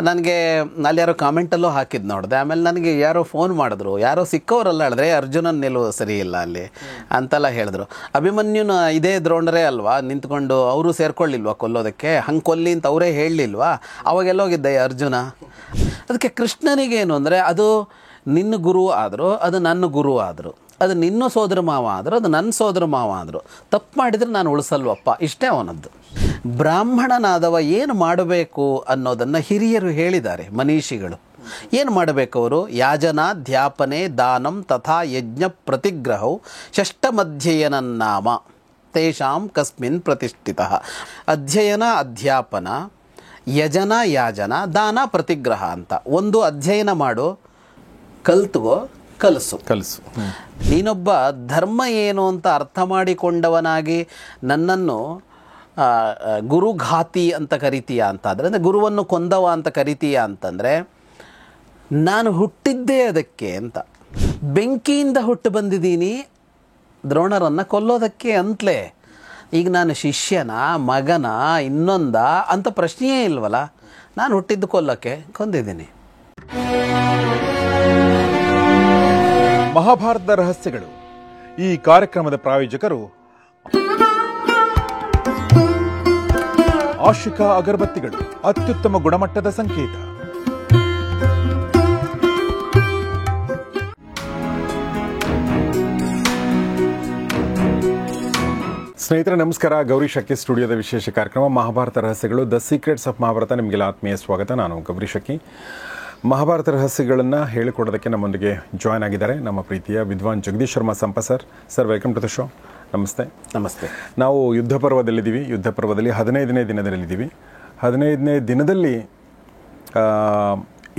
ನನಗೆ ಅಲ್ಲಿ ಯಾರೋ ಕಾಮೆಂಟಲ್ಲೂ ಹಾಕಿದ್ದು ನೋಡಿದೆ. ಆಮೇಲೆ ನನಗೆ ಯಾರೋ ಫೋನ್ ಮಾಡಿದ್ರು, ಯಾರೋ ಸಿಕ್ಕವರಲ್ಲ ಹೇಳಿದ್ರೆ ಅರ್ಜುನನ ನಿಲುವು ಸರಿ ಇಲ್ಲ ಅಲ್ಲಿ ಅಂತೆಲ್ಲ ಹೇಳಿದ್ರು. ಅಭಿಮನ್ಯುನ ಇದೇ ದ್ರೋಣರೇ ಅಲ್ವಾ ನಿಂತ್ಕೊಂಡು ಅವರು ಸೇರ್ಕೊಳ್ಳಿಲ್ವಾ ಕೊಲ್ಲೋದಕ್ಕೆ, ಹಂಗೆ ಕೊಲ್ಲಿ ಅಂತ ಅವರೇ ಹೇಳಲಿಲ್ವಾ? ಅವಾಗೆಲ್ಲೋಗಿದ್ದೆ ಅರ್ಜುನ? ಅದಕ್ಕೆ ಕೃಷ್ಣನಿಗೇನು ಅಂದರೆ, ಅದು ನಿನ್ನ ಗುರು ಆದರೂ ಅದು ನನ್ನ ಗುರು ಆದರು, ಅದು ನಿನ್ನ ಸೋದರ ಮಾವ ಆದರೂ ಅದು ನನ್ನ ಸೋದರ ಮಾವ ಆದರು, ತಪ್ಪು ಮಾಡಿದರೆ ನಾನು ಉಳಿಸಲ್ವಪ್ಪ, ಇಷ್ಟೇ ಅವನದ್ದು. ಬ್ರಾಹ್ಮಣನಾದವ ಏನು ಮಾಡಬೇಕು ಅನ್ನೋದನ್ನು ಹಿರಿಯರು ಹೇಳಿದ್ದಾರೆ, ಮನೀಷಿಗಳು. ಏನು ಮಾಡಬೇಕು ಅವರು? ಯಾಜನ ಧ್ಯಾಪನೆ ದಾನಂ ತಥಾ ಯಜ್ಞ ಪ್ರತಿಗ್ರಹವು ಷಷ್ಠಮಧ್ಯಯನನ್ನಾಮ ತೇಷಾಂ ಕಸ್ಮಿನ್ ಪ್ರತಿಷ್ಠಿತ. ಅಧ್ಯಯನ ಅಧ್ಯಾಪನ, ಯಜನ ಯಾಜನ, ದಾನ ಪ್ರತಿಗ್ರಹ ಅಂತ. ಒಂದು ಅಧ್ಯಯನ ಮಾಡು, ಕಲ್ತುಗೋ, ಕಲಿಸು. ನೀನೊಬ್ಬ ಧರ್ಮ ಏನು ಅಂತ ಅರ್ಥ ಮಾಡಿಕೊಂಡವನಾಗಿ ನನ್ನನ್ನು ಗುರುಘಾತಿ ಅಂತ ಕರಿತೀಯ ಅಂತಾದರೆ, ಅಂದರೆ ಗುರುವನ್ನು ಕೊಂದವ ಅಂತ ಕರಿತೀಯ ಅಂತಂದರೆ, ನಾನು ಹುಟ್ಟಿದ್ದೇ ಅದಕ್ಕೆ ಅಂತ. ಬೆಂಕಿಯಿಂದ ಹುಟ್ಟು ಬಂದಿದ್ದೀನಿ ದ್ರೋಣರನ್ನು ಕೊಲ್ಲೋದಕ್ಕೆ ಅಂತಲೇ. ಈಗ ನಾನು ಶಿಷ್ಯನ, ಮಗನ, ಇನ್ನೊಂದ ಅಂತ ಪ್ರಶ್ನೆಯೇ ಇಲ್ವಲ್ಲ. ನಾನು ಹುಟ್ಟಿದ್ದು ಕೊಲ್ಲೋಕ್ಕೆ, ಕೊಂದಿದ್ದೀನಿ. ಮಹಾಭಾರತದ ರಹಸ್ಯಗಳು. ಈ ಕಾರ್ಯಕ್ರಮದ ಪ್ರಾಯೋಜಕರು ಆಶಿಕಾ ಅಗರಬತ್ತಿಗಳು, ಅತ್ಯುತ್ತಮ ಗುಣಮಟ್ಟದ ಸಂಕೇತ. ಸ್ನೇಹಿತರೆ ನಮಸ್ಕಾರ. ಗೌರಿ ಶಕ್ಕಿ ಸ್ಟುಡಿಯೋದ ವಿಶೇಷ ಕಾರ್ಯಕ್ರಮ ಮಹಾಭಾರತ ರಹಸ್ಯಗಳು, ದ ಸೀಕ್ರೆಟ್ಸ್ ಆಫ್ ಮಹಾಭಾರತ. ನಿಮಗೆಲ್ಲ ಆತ್ಮೀಯ ಸ್ವಾಗತ. ನಾನು ಗೌರಿ ಶಕ್ಕಿ. ಮಹಾಭಾರತ ರಹಸ್ಯಗಳನ್ನು ಹೇಳಿಕೊಡೋದಕ್ಕೆ ನಮ್ಮೊಂದಿಗೆ ಜಾಯ್ನ್ ಆಗಿದ್ದಾರೆ ನಮ್ಮ ಪ್ರೀತಿಯ ವಿದ್ವಾನ್ Jagadish Sharma Sampa sir. Welcome to the show. ನಮಸ್ತೆ. ನಮಸ್ತೆ. ನಾವು ಯುದ್ಧ ಪರ್ವದಲ್ಲಿದ್ದೀವಿ. ಯುದ್ಧ ಪರ್ವದಲ್ಲಿ 15ನೇ ದಿನದಲ್ಲಿದ್ದೀವಿ. 15ನೇ ದಿನದಲ್ಲಿ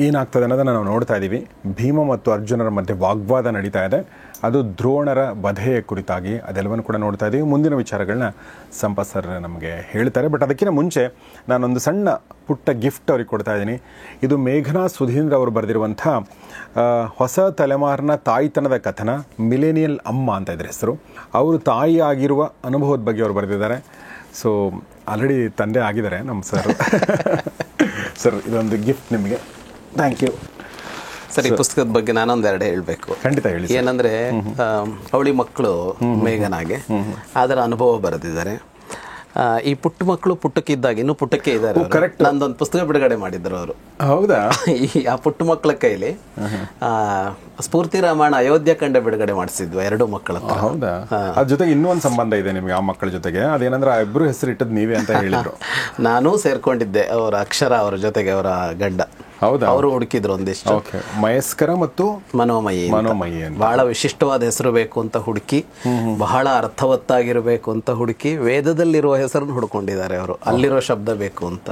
ಏನಾಗ್ತದೆ ಅನ್ನೋದನ್ನು ನಾವು ನೋಡ್ತಾ ಇದ್ದೀವಿ. ಭೀಮ ಮತ್ತು ಅರ್ಜುನರ ಮಧ್ಯೆ ವಾಗ್ವಾದ ನಡೀತಾ ಇದೆ. ಅದು ದ್ರೋಣರ ವಧೆಯ ಕುರಿತಾಗಿ ಅದೆಲ್ಲವನ್ನು ಕೂಡ ನೋಡ್ತಾ ಇದ್ದೀವಿ. ಮುಂದಿನ ವಿಚಾರಗಳನ್ನ ಸಂಪತ್ ಸರ್ ನಮಗೆ ಹೇಳ್ತಾರೆ. ಬಟ್ ಅದಕ್ಕಿಂತ ಮುಂಚೆ ನಾನೊಂದು ಸಣ್ಣ ಪುಟ್ಟ ಗಿಫ್ಟ್ ಅವ್ರಿಗೆ ಕೊಡ್ತಾ ಇದ್ದೀನಿ. ಇದು ಮೇಘನಾ ಸುಧೀಂದ್ರ ಅವರು ಬರೆದಿರುವಂಥ ಹೊಸ ತಲೆಮಾರಿನ ತಾಯ್ತನದ ಕಥನ, ಮಿಲೇನಿಯಲ್ ಅಮ್ಮ ಅಂತ ಇದ್ರ ಹೆಸರು. ಅವರು ತಾಯಿ ಆಗಿರುವ ಅನುಭವದ ಬಗ್ಗೆ ಅವರು ಬರೆದಿದ್ದಾರೆ. ಸೊ ಆಲ್ರೆಡಿ ತಂದೆ ಆಗಿದ್ದಾರೆ ನಮ್ಮ ಸರ್. ಸರ್ ಇದೊಂದು ಗಿಫ್ಟ್ ನಿಮಗೆ. Thank you sir. ಈ ಪುಸ್ತಕದ ಬಗ್ಗೆ ನಾನೊಂದೆರಡು ಹೇಳಬೇಕು. ಖಂಡಿತ ಹೇಳಿ. ಏನಂದರೆ, ಅವಳಿ ಮಕ್ಕಳು ಮೇಘನಾಗೆ ಅದರ ಅನುಭವ ಬರೆದಿದ್ದಾರೆ. ಈ ಪುಟ್ಟ ಮಕ್ಕಳು ಪುಟ್ಟಕ್ಕಿದ್ದಾಗ ಇನ್ನೂ ಪುಟ್ಟಕ್ಕೆ ಇದ್ದಾರೆ. ಕರೆಕ್ಟ್. ನಂದೊಂದು ಪುಸ್ತಕ ಬಿಡುಗಡೆ ಮಾಡಿದ್ರು ಅವರು. ಹೌದಾ? ಆ ಪುಟ್ಟ ಮಕ್ಕಳ ಕೈಲಿ ಸ್ಫೂರ್ತಿ ರಾಮಾಯಣ ಅಯೋಧ್ಯ ಕಂಡ ಬಿಡುಗಡೆ ಮಾಡಿಸಿದ್ವಿ ಎರಡು ಮಕ್ಕಳ. ಹೌದಾ? ಅದ್ರ ಜೊತೆಗೆ ಇನ್ನೂ ಒಂದು ಸಂಬಂಧ ಇದೆ ನಿಮಗೆ ಆ ಮಕ್ಕಳ ಜೊತೆಗೆ. ಅದೇನಂದ್ರೆ ಆ ಇಬ್ರು ಹೆಸರು ಇಟ್ಟದ್ ನೀವೇ ಅಂತ ಹೇಳಿದ್ರು. ನಾನು ಸೇರ್ಕೊಂಡಿದ್ದೆ ಅವರ ಅಕ್ಷರ ಅವರ ಜೊತೆಗೆ, ಅವರ ಗಂಡ. ಹೌದಾ? ಅವರು ಹುಡುಕಿದ್ರು ಒಂದಿಷ್ಟು. ಮಯಸ್ಕರ ಮತ್ತು ಮನೋಮಯಿ. ಬಹಳ ವಿಶಿಷ್ಟವಾದ ಹೆಸರು ಬೇಕು ಅಂತ ಹುಡುಕಿ, ಬಹಳ ಅರ್ಥವತ್ತಾಗಿರಬೇಕು ಅಂತ ಹುಡುಕಿ, ವೇದದಲ್ಲಿರುವ ಹೆಸರನ್ನು ಹುಡ್ಕೊಂಡಿದ್ದಾರೆ ಅವರು. ಅಲ್ಲಿರೋ ಶಬ್ದ ಬೇಕು ಅಂತ.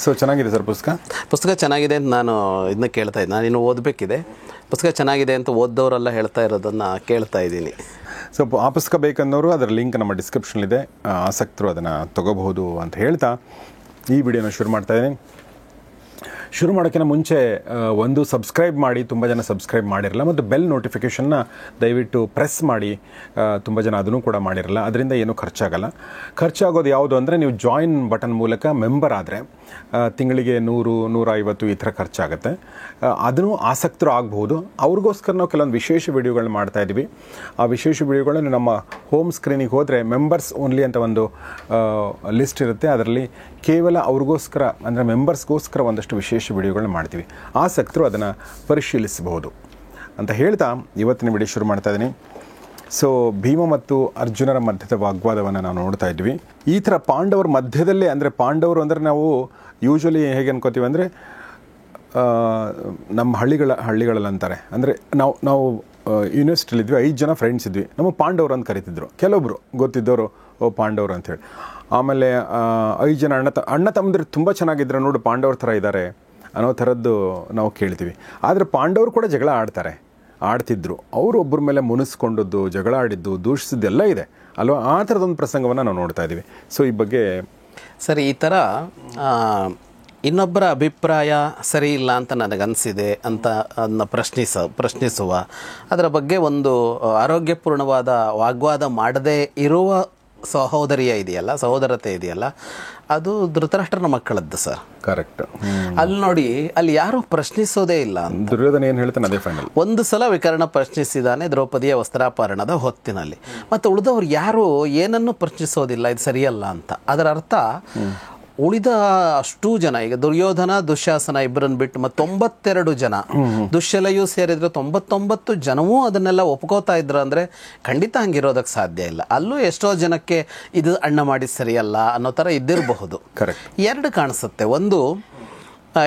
ಸೊ ಚೆನ್ನಾಗಿದೆ ಸರ್ ಪುಸ್ತಕ ಚೆನ್ನಾಗಿದೆ ಅಂತ ನಾನು ಇದನ್ನ ಕೇಳ್ತಾ ಇದ್ದೀನಿ. ನಾನು ಇನ್ನು ಓದಬೇಕಿದೆ. ಪುಸ್ತಕ ಚೆನ್ನಾಗಿದೆ ಅಂತ ಓದ್ದವರೆಲ್ಲ ಹೇಳ್ತಾ ಇರೋದನ್ನು ಕೇಳ್ತಾ ಇದ್ದೀನಿ. ಸೊ ಆ ಪುಸ್ತಕ ಬೇಕನ್ನೋರು ಅದರ ಲಿಂಕ್ ನಮ್ಮ ಡಿಸ್ಕ್ರಿಪ್ಷನ್ಲಿದೆ. ಆಸಕ್ತರು ಅದನ್ನು ತಗೋಬಹುದು ಅಂತ ಹೇಳ್ತಾ ಈ ವಿಡಿಯೋನ ಶುರು ಮಾಡ್ತಾ ಇದ್ದೀನಿ. ಶುರು ಮಾಡೋಕ್ಕಿಂತ ಮುಂಚೆ ಒಂದು ಸಬ್ಸ್ಕ್ರೈಬ್ ಮಾಡಿ, ತುಂಬ ಜನ ಸಬ್ಸ್ಕ್ರೈಬ್ ಮಾಡಿರಲ್ಲ, ಮತ್ತು ಬೆಲ್ ನೋಟಿಫಿಕೇಷನ್ನ ದಯವಿಟ್ಟು ಪ್ರೆಸ್ ಮಾಡಿ. ತುಂಬ ಜನ ಅದನ್ನು ಕೂಡ ಮಾಡಿರಲ್ಲ. ಅದರಿಂದ ಏನೂ ಖರ್ಚಾಗಲ್ಲ. ಖರ್ಚಾಗೋದು ಯಾವುದು ಅಂದರೆ, ನೀವು ಜಾಯಿನ್ ಬಟನ್ ಮೂಲಕ ಮೆಂಬರ್ ಆದರೆ ತಿಂಗಳಿಗೆ 100, 150 ಈ ಥರ ಖರ್ಚಾಗುತ್ತೆ. ಅದನ್ನು ಆಸಕ್ತರು ಆಗಬಹುದು. ಅವ್ರಿಗೋಸ್ಕರ ನಾವು ಕೆಲವೊಂದು ವಿಶೇಷ ವಿಡಿಯೋಗಳನ್ನ ಮಾಡ್ತಾ ಇದ್ದೀವಿ. ಆ ವಿಶೇಷ ವಿಡಿಯೋಗಳನ್ನು ನಮ್ಮ ಹೋಮ್ ಸ್ಕ್ರೀನಿಗೆ ಹೋದರೆ ಮೆಂಬರ್ಸ್ ಓನ್ಲಿ ಅಂತ ಒಂದು ಲಿಸ್ಟ್ ಇರುತ್ತೆ. ಅದರಲ್ಲಿ ಕೇವಲ ಅವ್ರಿಗೋಸ್ಕರ, ಅಂದರೆ ಮೆಂಬರ್ಸ್ಗೋಸ್ಕರ ಒಂದಷ್ಟು ವಿಶೇಷ ವಿಡಿಯೋಗಳನ್ನ ಮಾಡ್ತೀವಿ. ಆಸಕ್ತರು ಅದನ್ನು ಪರಿಶೀಲಿಸಬಹುದು ಅಂತ ಹೇಳ್ತಾ ಇವತ್ತಿನ ವಿಡಿಯೋ ಶುರು ಮಾಡ್ತಾ ಇದ್ದೀನಿ. ಸೊ ಭೀಮ ಮತ್ತು ಅರ್ಜುನರ ಮಧ್ಯದ ವಾಗ್ವಾದವನ್ನು ನಾವು ನೋಡ್ತಾ ಇದ್ವಿ. ಈ ಥರ ಪಾಂಡವರ ಮಧ್ಯದಲ್ಲೇ, ಅಂದರೆ ಪಾಂಡವರು ಅಂದರೆ ನಾವು ಯೂಶ್ವಲಿ ಹೇಗೆ ಅನ್ಕೋತೀವಿ ಅಂದರೆ, ನಮ್ಮ ಹಳ್ಳಿಗಳಲ್ಲಿ ಅಂತಾರೆ, ಅಂದರೆ ನಾವು ಯೂನಿವರ್ಸಿಟಿಲಿದ್ವಿ, 5 ಜನ ಫ್ರೆಂಡ್ಸ್ ಇದ್ವಿ, ನಮ್ಮ ಪಾಂಡವರು ಅಂತ ಕರಿತಿದ್ರು. ಕೆಲವೊಬ್ಬರು ಗೊತ್ತಿದ್ದವರು ಓ ಪಾಂಡವರು ಅಂಥೇಳಿ. ಆಮೇಲೆ 5 ಜನ ಅಣ್ಣ ತಮ್ಮಂದಿರು ತುಂಬ ಚೆನ್ನಾಗಿದ್ರು, ನೋಡು ಪಾಂಡವ್ರ ಥರ ಇದ್ದಾರೆ ಅನ್ನೋ ಥರದ್ದು ನಾವು ಕೇಳ್ತೀವಿ. ಆದರೆ ಪಾಂಡವರು ಕೂಡ ಜಗಳ ಆಡ್ತಿದ್ರು. ಅವರು ಒಬ್ಬರ ಮೇಲೆ ಮುನಿಸ್ಕೊಂಡದ್ದು, ಜಗಳ ಆಡಿದ್ದು, ದೂಷಿಸಿದ್ದೆಲ್ಲ ಇದೆ ಅಲ್ವಾ? ಆ ಥರದೊಂದು ಪ್ರಸಂಗವನ್ನು ನಾವು ನೋಡ್ತಾ ಇದ್ದೀವಿ. ಸೊ ಈ ಬಗ್ಗೆ ಸರಿ, ಈ ಥರ ಇನ್ನೊಬ್ಬರ ಅಭಿಪ್ರಾಯ ಸರಿ ಇಲ್ಲ ಅಂತ ನನಗನ್ನಿಸಿದೆ ಅಂತ ಅದನ್ನ ಪ್ರಶ್ನಿಸುವ, ಅದರ ಬಗ್ಗೆ ಒಂದು ಆರೋಗ್ಯಪೂರ್ಣವಾದ ವಾಗ್ವಾದ ಮಾಡದೇ ಇರುವ ಸಹೋದರಿಯ ಇದೆಯಲ್ಲ, ಸಹೋದರತೆ ಇದೆಯಲ್ಲ, ಅದು ಧೃತರಾಷ್ಟ್ರನ ಮಕ್ಕಳದ್ದು ಸರ್. ಕರೆಕ್ಟ್. ಅಲ್ಲಿ ನೋಡಿ, ಅಲ್ಲಿ ಯಾರೂ ಪ್ರಶ್ನಿಸೋದೇ ಇಲ್ಲ ಅಂತ. ದುರ್ಯೋಧನ ಏನು ಹೇಳ್ತಾನೆ ಅದೇ ಫೈನಲ್. ಒಂದು ಸಲ ವಿಕರ್ಣ ಪ್ರಶ್ನಿಸಿದಾನೆ ದ್ರೌಪದಿಯ ವಸ್ತ್ರಾಪರಣದ ಹೊತ್ತಿನಲ್ಲಿ, ಮತ್ತು ಉಳಿದವ್ರು ಯಾರು ಏನನ್ನು ಪ್ರಶ್ನಿಸೋದಿಲ್ಲ, ಇದು ಸರಿಯಲ್ಲ ಅಂತ. ಅದರ ಅರ್ಥ ಉಳಿದ ಅಷ್ಟೂ ಜನ, ಈಗ ದುರ್ಯೋಧನ ದುಶ್ಯಾಸನ ಇಬ್ಬರನ್ನು ಬಿಟ್ಟು ಮತ್ತು 92 ಜನ, ದುಶ್ಶಲೆಯೂ ಸೇರಿದ್ರೆ 99 ಜನವೂ ಅದನ್ನೆಲ್ಲ ಒಪ್ಕೋತಾ ಇದ್ರು ಅಂದರೆ ಖಂಡಿತ ಹಂಗಿರೋದಕ್ಕೆ ಸಾಧ್ಯ ಇಲ್ಲ. ಅಲ್ಲೂ ಎಷ್ಟೋ ಜನಕ್ಕೆ ಇದು ಅಣ್ಣ ಮಾಡಿ ಸರಿಯಲ್ಲ ಅನ್ನೋ ಥರ ಇದ್ದಿರಬಹುದು. ಎರಡು ಕಾಣಿಸುತ್ತೆ. ಒಂದು,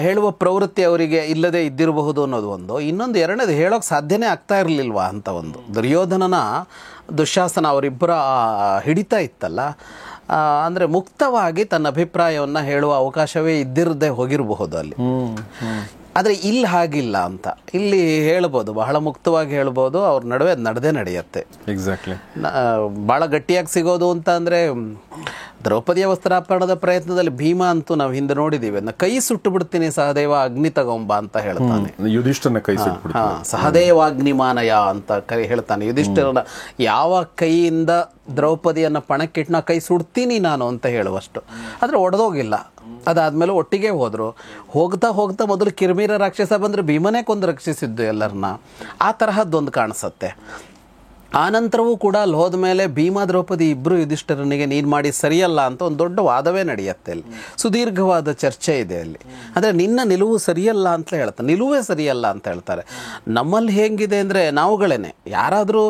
ಹೇಳುವ ಪ್ರವೃತ್ತಿ ಅವರಿಗೆ ಇಲ್ಲದೆ ಇದ್ದಿರಬಹುದು ಅನ್ನೋದು ಒಂದು. ಇನ್ನೊಂದು, ಎರಡನೇದು, ಹೇಳೋಕೆ ಸಾಧ್ಯನೇ ಆಗ್ತಾ ಇರಲಿಲ್ವಾ ಅಂತ ಒಂದು. ದುರ್ಯೋಧನನ ದುಶ್ಯಾಸನ ಅವರಿಬ್ಬರ ಹಿಡಿತ ಇತ್ತಲ್ಲ, ಅಂದರೆ ಮುಕ್ತವಾಗಿ ತನ್ನ ಅಭಿಪ್ರಾಯವನ್ನು ಹೇಳುವ ಅವಕಾಶವೇ ಇದ್ದಿರದೆ ಹೋಗಿರಬಹುದು ಅಲ್ಲಿ. ಆದರೆ ಇಲ್ಲಿ ಹಾಗಿಲ್ಲ ಅಂತ. ಇಲ್ಲಿ ಹೇಳ್ಬೋದು, ಬಹಳ ಮುಕ್ತವಾಗಿ ಹೇಳ್ಬೋದು, ಅವ್ರ ನಡುವೆ ನಡೆದೇ ನಡೆಯುತ್ತೆ. ಎಕ್ಸಾಕ್ಟ್ಲಿ. ಭಾಳ ಗಟ್ಟಿಯಾಗಿ ಸಿಗೋದು ಅಂತ ಅಂದರೆ, ದ್ರೌಪದಿಯ ವಸ್ತ್ರಾಪರಣದ ಪ್ರಯತ್ನದಲ್ಲಿ ಭೀಮ ಅಂತೂ ನಾವು ಹಿಂದೆ ನೋಡಿದ್ದೀವಿ, ಕೈ ಸುಟ್ಟು ಬಿಡ್ತೀನಿ ಸಹದೇವ ಅಗ್ನಿ ತಗೊಂಬ ಅಂತ ಹೇಳ್ತಾನೆ. ಯುಧಿಷ್ಠರನ ಕೈ ಸುಟ್ಟು, ಸಹದೇವಾಗ್ನಿಮಾನಯ ಅಂತ ಹೇಳ್ತಾನೆ. ಯುಧಿಷ್ಠಿರನ ಯಾವ ಕೈಯಿಂದ ದ್ರೌಪದಿಯನ್ನು ಪಣಕ್ಕಿಟ್ಟು ನಾ ಕೈ ಸುಡ್ತೀನಿ ನಾನು ಅಂತ ಹೇಳುವಷ್ಟು. ಆದರೆ ಒಡೆದೋಗಿಲ್ಲ. ಅದಾದಮೇಲೆ ಒಟ್ಟಿಗೆ ಹೋದರು. ಹೋಗ್ತಾ ಹೋಗ್ತಾ ಮೊದಲು ಕಿರ್ಮೀರ ರಾಕ್ಷಸ ಬಂದರೆ ಭೀಮನೇ ಕೊಂದು ರಕ್ಷಿಸಿದ್ದು ಎಲ್ಲರನ್ನ. ಆ ತರಹದ್ದೊಂದು ಕಾಣಿಸುತ್ತೆ. ಆನಂತರವೂ ಕೂಡ ಅಲ್ಲಿ ಹೋದ್ಮೇಲೆ ಭೀಮ ದ್ರೌಪದಿ ಇಬ್ಬರು ಯುಧಿಷ್ಠಿರನಿಗೆ ನೀನು ಮಾಡಿ ಸರಿಯಲ್ಲ ಅಂತ ಒಂದು ದೊಡ್ಡ ವಾದವೇ ನಡೆಯುತ್ತೆ. ಅಲ್ಲಿ ಸುದೀರ್ಘವಾದ ಚರ್ಚೆ ಇದೆ ಅಲ್ಲಿ. ಅಂದರೆ ನಿನ್ನ ನಿಲುವು ಸರಿಯಲ್ಲ ಅಂತ ಹೇಳ್ತಾರೆ, ನಿಲುವೇ ಸರಿಯಲ್ಲ ಅಂತ ಹೇಳ್ತಾರೆ. ನಮ್ಮಲ್ಲಿ ಹೇಗಿದೆ ಅಂದರೆ, ನಾವುಗಳೇನೆ ಯಾರಾದರೂ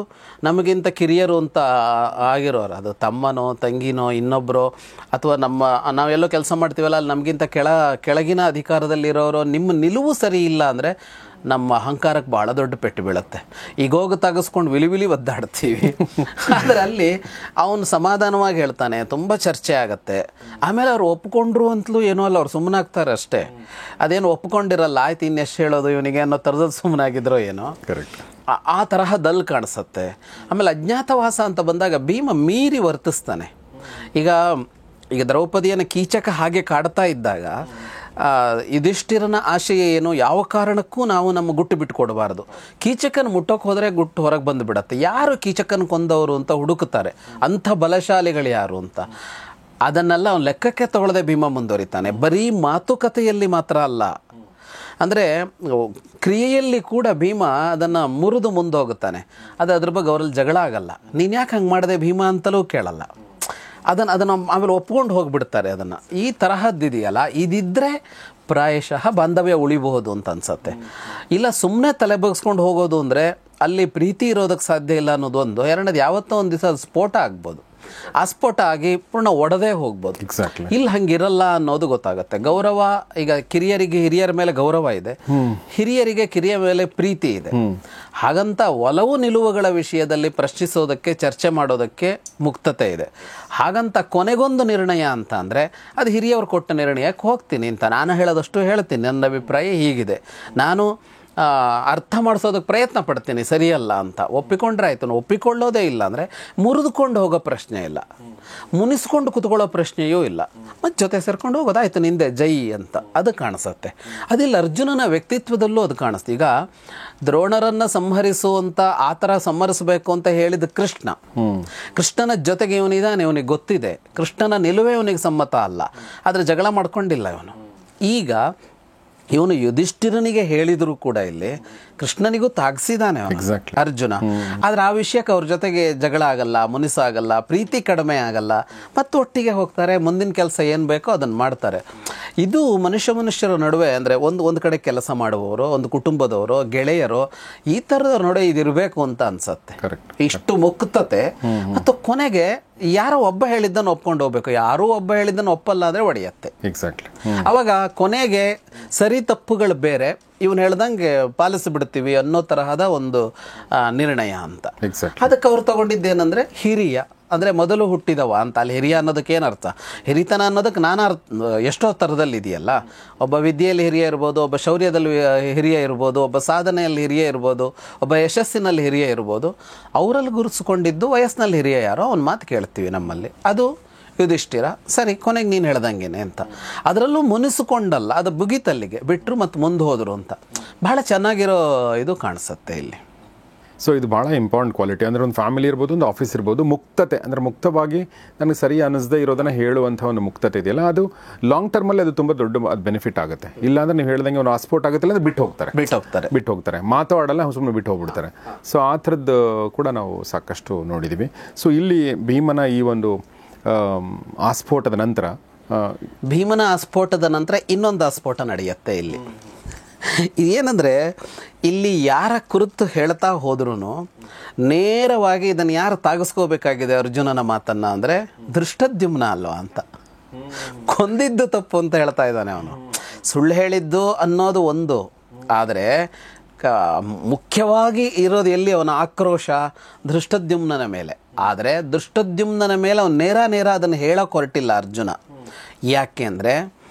ನಮಗಿಂತ ಕಿರಿಯರು ಅಂತ ಆಗಿರೋರು, ಅದು ತಮ್ಮನೋ ತಂಗಿನೋ ಇನ್ನೊಬ್ಬರೋ, ಅಥವಾ ನಾವೆಲ್ಲೋ ಕೆಲಸ ಮಾಡ್ತೀವಲ್ಲ, ಅಲ್ಲಿ ನಮಗಿಂತ ಕೆಳಗಿನ ಅಧಿಕಾರದಲ್ಲಿರೋರು ನಿಮ್ಮ ನಿಲುವು ಸರಿ ಇಲ್ಲ ಅಂದರೆ ನಮ್ಮ ಅಹಂಕಾರಕ್ಕೆ ಭಾಳ ದೊಡ್ಡ ಪೆಟ್ಟು ಬೀಳುತ್ತೆ. ಈಗೋಗ ತೆಗೆಸ್ಕೊಂಡು ವಿಲಿ ಒದ್ದಾಡ್ತೀವಿ. ಆದರೆ ಅಲ್ಲಿ ಅವನು ಸಮಾಧಾನವಾಗಿ ಹೇಳ್ತಾನೆ, ತುಂಬ ಚರ್ಚೆ ಆಗತ್ತೆ. ಆಮೇಲೆ ಅವ್ರು ಒಪ್ಕೊಂಡ್ರು ಅಂತಲೂ ಏನೋ ಅಲ್ಲ, ಅವ್ರು ಸುಮ್ಮನಾಗ್ತಾರೆ ಅಷ್ಟೇ. ಅದೇನು ಒಪ್ಕೊಂಡಿರಲ್ಲ, ಆಯ್ತು ಇನ್ನೆಷ್ಟು ಹೇಳೋದು ಇವನಿಗೆ ಅನ್ನೋ ಥರದಲ್ಲಿ ಸುಮ್ಮನಾಗಿದ್ರೋ ಏನೋ. ಕರೆಕ್ಟ್. ಆ ತರಹದಲ್ಲಿ ಕಾಣಿಸುತ್ತೆ. ಆಮೇಲೆ ಅಜ್ಞಾತವಾಸ ಅಂತ ಬಂದಾಗ ಭೀಮ ಮೀರಿ ವರ್ತಿಸ್ತಾನೆ. ಈಗ ದ್ರೌಪದಿಯನ್ನು ಕೀಚಕ ಹಾಗೆ ಕಾಡ್ತಾ ಇದ್ದಾಗ ಯುಧಿಷ್ಠಿರನ ಆಶಯ ಏನು, ಯಾವ ಕಾರಣಕ್ಕೂ ನಾವು ನಮ್ಮ ಗುಟ್ಟು ಬಿಟ್ಟು ಕೊಡಬಾರ್ದು. ಕೀಚಕನ ಮುಟ್ಟೋಕೆ ಹೋದರೆ ಗುಟ್ಟು ಹೊರಗೆ ಬಂದು ಬಿಡತ್ತೆ. ಯಾರು ಕೀಚಕನ ಕೊಂದವರು ಅಂತ ಹುಡುಕುತ್ತಾರೆ, ಅಂಥ ಬಲಶಾಲಿಗಳು ಯಾರು ಅಂತ. ಅದನ್ನೆಲ್ಲ ಅವನು ಲೆಕ್ಕಕ್ಕೆ ತಗೊಳ್ಳದೆ ಭೀಮ ಮುಂದುವರಿತಾನೆ. ಬರೀ ಮಾತುಕತೆಯಲ್ಲಿ ಮಾತ್ರ ಅಲ್ಲ, ಅಂದರೆ ಕ್ರಿಯೆಯಲ್ಲಿ ಕೂಡ ಭೀಮ ಅದನ್ನು ಮುರಿದು ಮುಂದೋಗುತ್ತಾನೆ. ಅದ್ರ ಬಗ್ಗೆ ಅವರಲ್ಲಿ ಜಗಳ ಆಗಲ್ಲ. ನೀನು ಯಾಕೆ ಹಂಗೆ ಮಾಡಿದೆ ಭೀಮ ಅಂತಲೂ ಕೇಳಲ್ಲ. ಅದನ್ನು ಆಮೇಲೆ ಒಪ್ಕೊಂಡು ಹೋಗಿಬಿಡ್ತಾರೆ. ಅದನ್ನು ಈ ತರಹದ್ದಿದೆಯಲ್ಲ, ಇದಿದ್ದರೆ ಪ್ರಾಯಶಃ ಬಾಂಧವ್ಯ ಉಳಿಬಹುದು ಅಂತ ಅನ್ಸುತ್ತೆ. ಇಲ್ಲ ಸುಮ್ಮನೆ ತಲೆ ಬಗ್ಸ್ಕೊಂಡು ಹೋಗೋದು ಅಂದರೆ ಅಲ್ಲಿ ಪ್ರೀತಿ ಇರೋದಕ್ಕೆ ಸಾಧ್ಯ ಇಲ್ಲ ಅನ್ನೋದು ಒಂದು. ಎರಡನೇದು, ಯಾವತ್ತೋ ಒಂದು ದಿವಸ ಅದು ಸ್ಫೋಟ ಆಗ್ಬೋದು. ಆ ಸ್ಫೋಟ ಆಗಿ ಪೂರ್ಣ ಒಡೆದೇ ಹೋಗ್ಬೋದು. ಇಲ್ಲಿ ಹಂಗಿರಲ್ಲ ಅನ್ನೋದು ಗೊತ್ತಾಗುತ್ತೆ. ಗೌರವ, ಈಗ ಕಿರಿಯರಿಗೆ ಹಿರಿಯರ ಮೇಲೆ ಗೌರವ ಇದೆ, ಹಿರಿಯರಿಗೆ ಕಿರಿಯ ಮೇಲೆ ಪ್ರೀತಿ ಇದೆ. ಹಾಗಂತ ಒಲವು ನಿಲುವುಗಳ ವಿಷಯದಲ್ಲಿ ಪ್ರಶ್ನಿಸೋದಕ್ಕೆ, ಚರ್ಚೆ ಮಾಡೋದಕ್ಕೆ ಮುಕ್ತತೆ ಇದೆ. ಹಾಗಂತ ಕೊನೆಗೊಂದು ನಿರ್ಣಯ ಅಂತ ಅಂದರೆ ಅದು ಹಿರಿಯವರು ಕೊಟ್ಟ ನಿರ್ಣಯಕ್ಕೆ ಹೋಗ್ತೀನಿ ಅಂತ ನಾನು ಹೇಳೋದಷ್ಟು ಹೇಳ್ತೀನಿ. ನನ್ನ ಅಭಿಪ್ರಾಯ ಹೀಗಿದೆ, ನಾನು ಅರ್ಥ ಮಾಡಿಸೋದಕ್ಕೆ ಪ್ರಯತ್ನ ಪಡ್ತೀನಿ, ಸರಿಯಲ್ಲ ಅಂತ ಒಪ್ಪಿಕೊಂಡ್ರೆ ಆಯಿತು. ಒಪ್ಪಿಕೊಳ್ಳೋದೇ ಇಲ್ಲ ಅಂದರೆ ಮುರಿದುಕೊಂಡು ಹೋಗೋ ಪ್ರಶ್ನೆ ಇಲ್ಲ, ಮುನಿಸ್ಕೊಂಡು ಕುತ್ಕೊಳ್ಳೋ ಪ್ರಶ್ನೆಯೂ ಇಲ್ಲ. ಮತ್ತು ಜೊತೆ ಸೇರ್ಕೊಂಡು ಹೋಗೋದಾಯ್ತು, ನಿಂದೆ ಜೈ ಅಂತ ಅದು ಕಾಣಿಸುತ್ತೆ. ಅದಿಲ್ಲ ಅರ್ಜುನನ ವ್ಯಕ್ತಿತ್ವದಲ್ಲೂ ಅದು ಕಾಣಿಸ್ತು. ಈಗ ದ್ರೋಣರನ್ನು ಸಂಹರಿಸುವಂಥ ಆ ಥರ ಸಂಹರಿಸಬೇಕು ಅಂತ ಹೇಳಿದ ಕೃಷ್ಣನ ಜೊತೆಗೆ ಇವನಿದ್ದಾನೆ, ಇವನಿಗೆ ಗೊತ್ತಿದೆ. ಕೃಷ್ಣನ ನಿಲುವೇ ಇವನಿಗೆ ಸಮ್ಮತ ಅಲ್ಲ, ಆದರೆ ಜಗಳ ಮಾಡ್ಕೊಂಡಿಲ್ಲ ಇವನು. ಈಗ ಇವನು ಯುಧಿಷ್ಠಿರನಿಗೆ ಹೇಳಿದರೂ ಕೂಡ ಇಲ್ಲಿ ಕೃಷ್ಣನಿಗೂ ತಾಗಿಸಿದಾನೆ ಅರ್ಜುನ. ಆದರೆ ಆ ವಿಷಯಕ್ಕೆ ಅವ್ರ ಜೊತೆಗೆ ಜಗಳ ಆಗಲ್ಲ, ಮುನಿಸಾಗಲ್ಲ, ಪ್ರೀತಿ ಕಡಿಮೆ ಆಗಲ್ಲ, ಮತ್ತು ಒಟ್ಟಿಗೆ ಹೋಗ್ತಾರೆ. ಮುಂದಿನ ಕೆಲಸ ಏನು ಬೇಕೋ ಅದನ್ನು ಮಾಡ್ತಾರೆ. ಇದು ಮನುಷ್ಯರ ನಡುವೆ ಅಂದರೆ ಒಂದು ಕಡೆ ಕೆಲಸ ಮಾಡುವವರು, ಒಂದು ಕುಟುಂಬದವರು, ಗೆಳೆಯರು, ಈ ಥರದ ನಡುವೆ ಇದಿರಬೇಕು ಅಂತ ಅನ್ಸತ್ತೆ. ಇಷ್ಟು ಮುಕ್ತತೆ. ಮತ್ತು ಕೊನೆಗೆ ಯಾರೋ ಒಬ್ಬ ಹೇಳಿದ್ದನ್ನು ಒಪ್ಕೊಂಡು ಹೋಗ್ಬೇಕು. ಯಾರೂ ಒಬ್ಬ ಹೇಳಿದ್ದನ್ನು ಒಪ್ಪಲ್ಲ ಅಂದರೆ ಒಡೆಯತ್ತೆ. ಅವಾಗ ಕೊನೆಗೆ ಸರಿ ತಪ್ಪುಗಳು ಬೇರೆ, ಇವನು ಹೇಳ್ದಂಗೆ ಪಾಲಿಸಿಬಿಡ್ತೀವಿ ಅನ್ನೋ ತರಹದ ಒಂದು ನಿರ್ಣಯ ಅಂತ. ಅದಕ್ಕೆ ಅವ್ರು ತಗೊಂಡಿದ್ದೇನೆಂದರೆ ಹಿರಿಯ ಅಂದರೆ ಮೊದಲು ಹುಟ್ಟಿದವ ಅಂತ. ಅಲ್ಲಿ ಹಿರಿಯ ಅನ್ನೋದಕ್ಕೆ ಏನರ್ಥ? ಹಿರಿತನ ಅನ್ನೋದಕ್ಕೆ ಎಷ್ಟೋ ಥರದಲ್ಲಿ ಇದೆಯಲ್ಲ. ಒಬ್ಬ ವಿದ್ಯೆಯಲ್ಲಿ ಹಿರಿಯ ಇರ್ಬೋದು, ಒಬ್ಬ ಶೌರ್ಯದಲ್ಲಿ ಹಿರಿಯ ಇರ್ಬೋದು, ಒಬ್ಬ ಸಾಧನೆಯಲ್ಲಿ ಹಿರಿಯ ಇರ್ಬೋದು, ಒಬ್ಬ ಯಶಸ್ಸಿನಲ್ಲಿ ಹಿರಿಯ ಇರ್ಬೋದು. ಅವರಲ್ಲಿ ಗುರುತಿಸ್ಕೊಂಡಿದ್ದು ವಯಸ್ಸಿನಲ್ಲಿ ಹಿರಿಯ ಯಾರೋ ಅವನ ಮಾತು ಕೇಳ್ತೀವಿ ನಮ್ಮಲ್ಲಿ. ಅದು ಯುಧಿಷ್ಠಿರ. ಸರಿ, ಕೊನೆಗೆ ನೀನು ಹೇಳ್ದಂಗೆನೆ ಅಂತ. ಅದರಲ್ಲೂ ಮುನಿಸಿಕೊಂಡಲ್ಲ, ಅದು ಬುಗಿತಲ್ಲಿಗೆ ಬಿಟ್ಟರು ಮತ್ತು ಮುಂದೆ ಹೋದರು ಅಂತ. ಬಹಳ ಚೆನ್ನಾಗಿರೋ ಇದು ಕಾಣಿಸುತ್ತೆ ಇಲ್ಲಿ. ಸೊ ಇದು ಭಾಳ ಇಂಪಾರ್ಟೆಂಟ್ ಕ್ವಾಲಿಟಿ. ಅಂದರೆ ಒಂದು ಫ್ಯಾಮಿಲಿ ಇರ್ಬೋದು, ಒಂದು ಆಫೀಸ್ ಇರ್ಬೋದು, ಮುಕ್ತತೆ ಅಂದರೆ ಮುಕ್ತವಾಗಿ ನನಗೆ ಸರಿ ಅನ್ನಿಸದೇ ಇರೋದನ್ನು ಹೇಳುವಂಥ ಒಂದು ಮುಕ್ತತೆ ಇದೆಯಲ್ಲ, ಅದು ಲಾಂಗ್ ಟರ್ಮಲ್ಲಿ ಅದು ತುಂಬ ದೊಡ್ಡ ಅದು ಬೆನಿಫಿಟ್ ಆಗುತ್ತೆ. ಇಲ್ಲಾಂದ್ರೆ ನೀವು ಹೇಳ್ದಂಗೆ ಒಂದು ಆಸ್ಪೋರ್ಟ್ ಆಗುತ್ತಿಲ್ಲ ಅಂದರೆ ಬಿಟ್ಟು ಹೋಗ್ತಾರೆ, ಮಾತಾಡಲ್ಲ, ಸುಮ್ಮನೆ ಬಿಟ್ಟು ಹೋಗ್ಬಿಡ್ತಾರೆ. ಸೊ ಆ ಥರದ್ದು ಕೂಡ ನಾವು ಸಾಕಷ್ಟು ನೋಡಿದ್ದೀವಿ. ಸೊ ಇಲ್ಲಿ ಭೀಮನ ಈ ಒಂದು ಆಸ್ಫೋಟದ ನಂತರ ಇನ್ನೊಂದು ಆಸ್ಫೋಟ ನಡೆಯುತ್ತೆ. ಇಲ್ಲಿ ಏನಂದರೆ, ಇಲ್ಲಿ ಯಾರ ಕುರಿತು ಹೇಳ್ತಾ ಹೋದ್ರೂ ನೇರವಾಗಿ ಇದನ್ನು ಯಾರು ತಾಗಿಸ್ಕೋಬೇಕಾಗಿದೆ ಅರ್ಜುನನ ಮಾತನ್ನು ಅಂದರೆ ದೃಷ್ಟದ್ಯುಮ್ನ ಅಲ್ವಾ ಅಂತ. ಕೊಂದಿದ್ದು ತಪ್ಪು ಅಂತ ಹೇಳ್ತಾ ಇದ್ದಾನೆ ಅವನು. ಸುಳ್ಳು ಹೇಳಿದ್ದು ಅನ್ನೋದು ಒಂದು, ಆದರೆ ಮುಖ್ಯವಾಗಿ ಇರೋದು ಎಲ್ಲಿ ಅವನ ಆಕ್ರೋಶ ದೃಷ್ಟದ್ಯುಮ್ನನ ಮೇಲೆ. ಆದರೆ ದೃಷ್ಟದ್ಯುಮ್ನನ ಮೇಲೆ ಅವನು ನೇರ ಅದನ್ನು ಹೇಳೋಕೆ ಹೊರಟಿಲ್ಲ ಅರ್ಜುನ. ಯಾಕೆ ಅಂದರೆ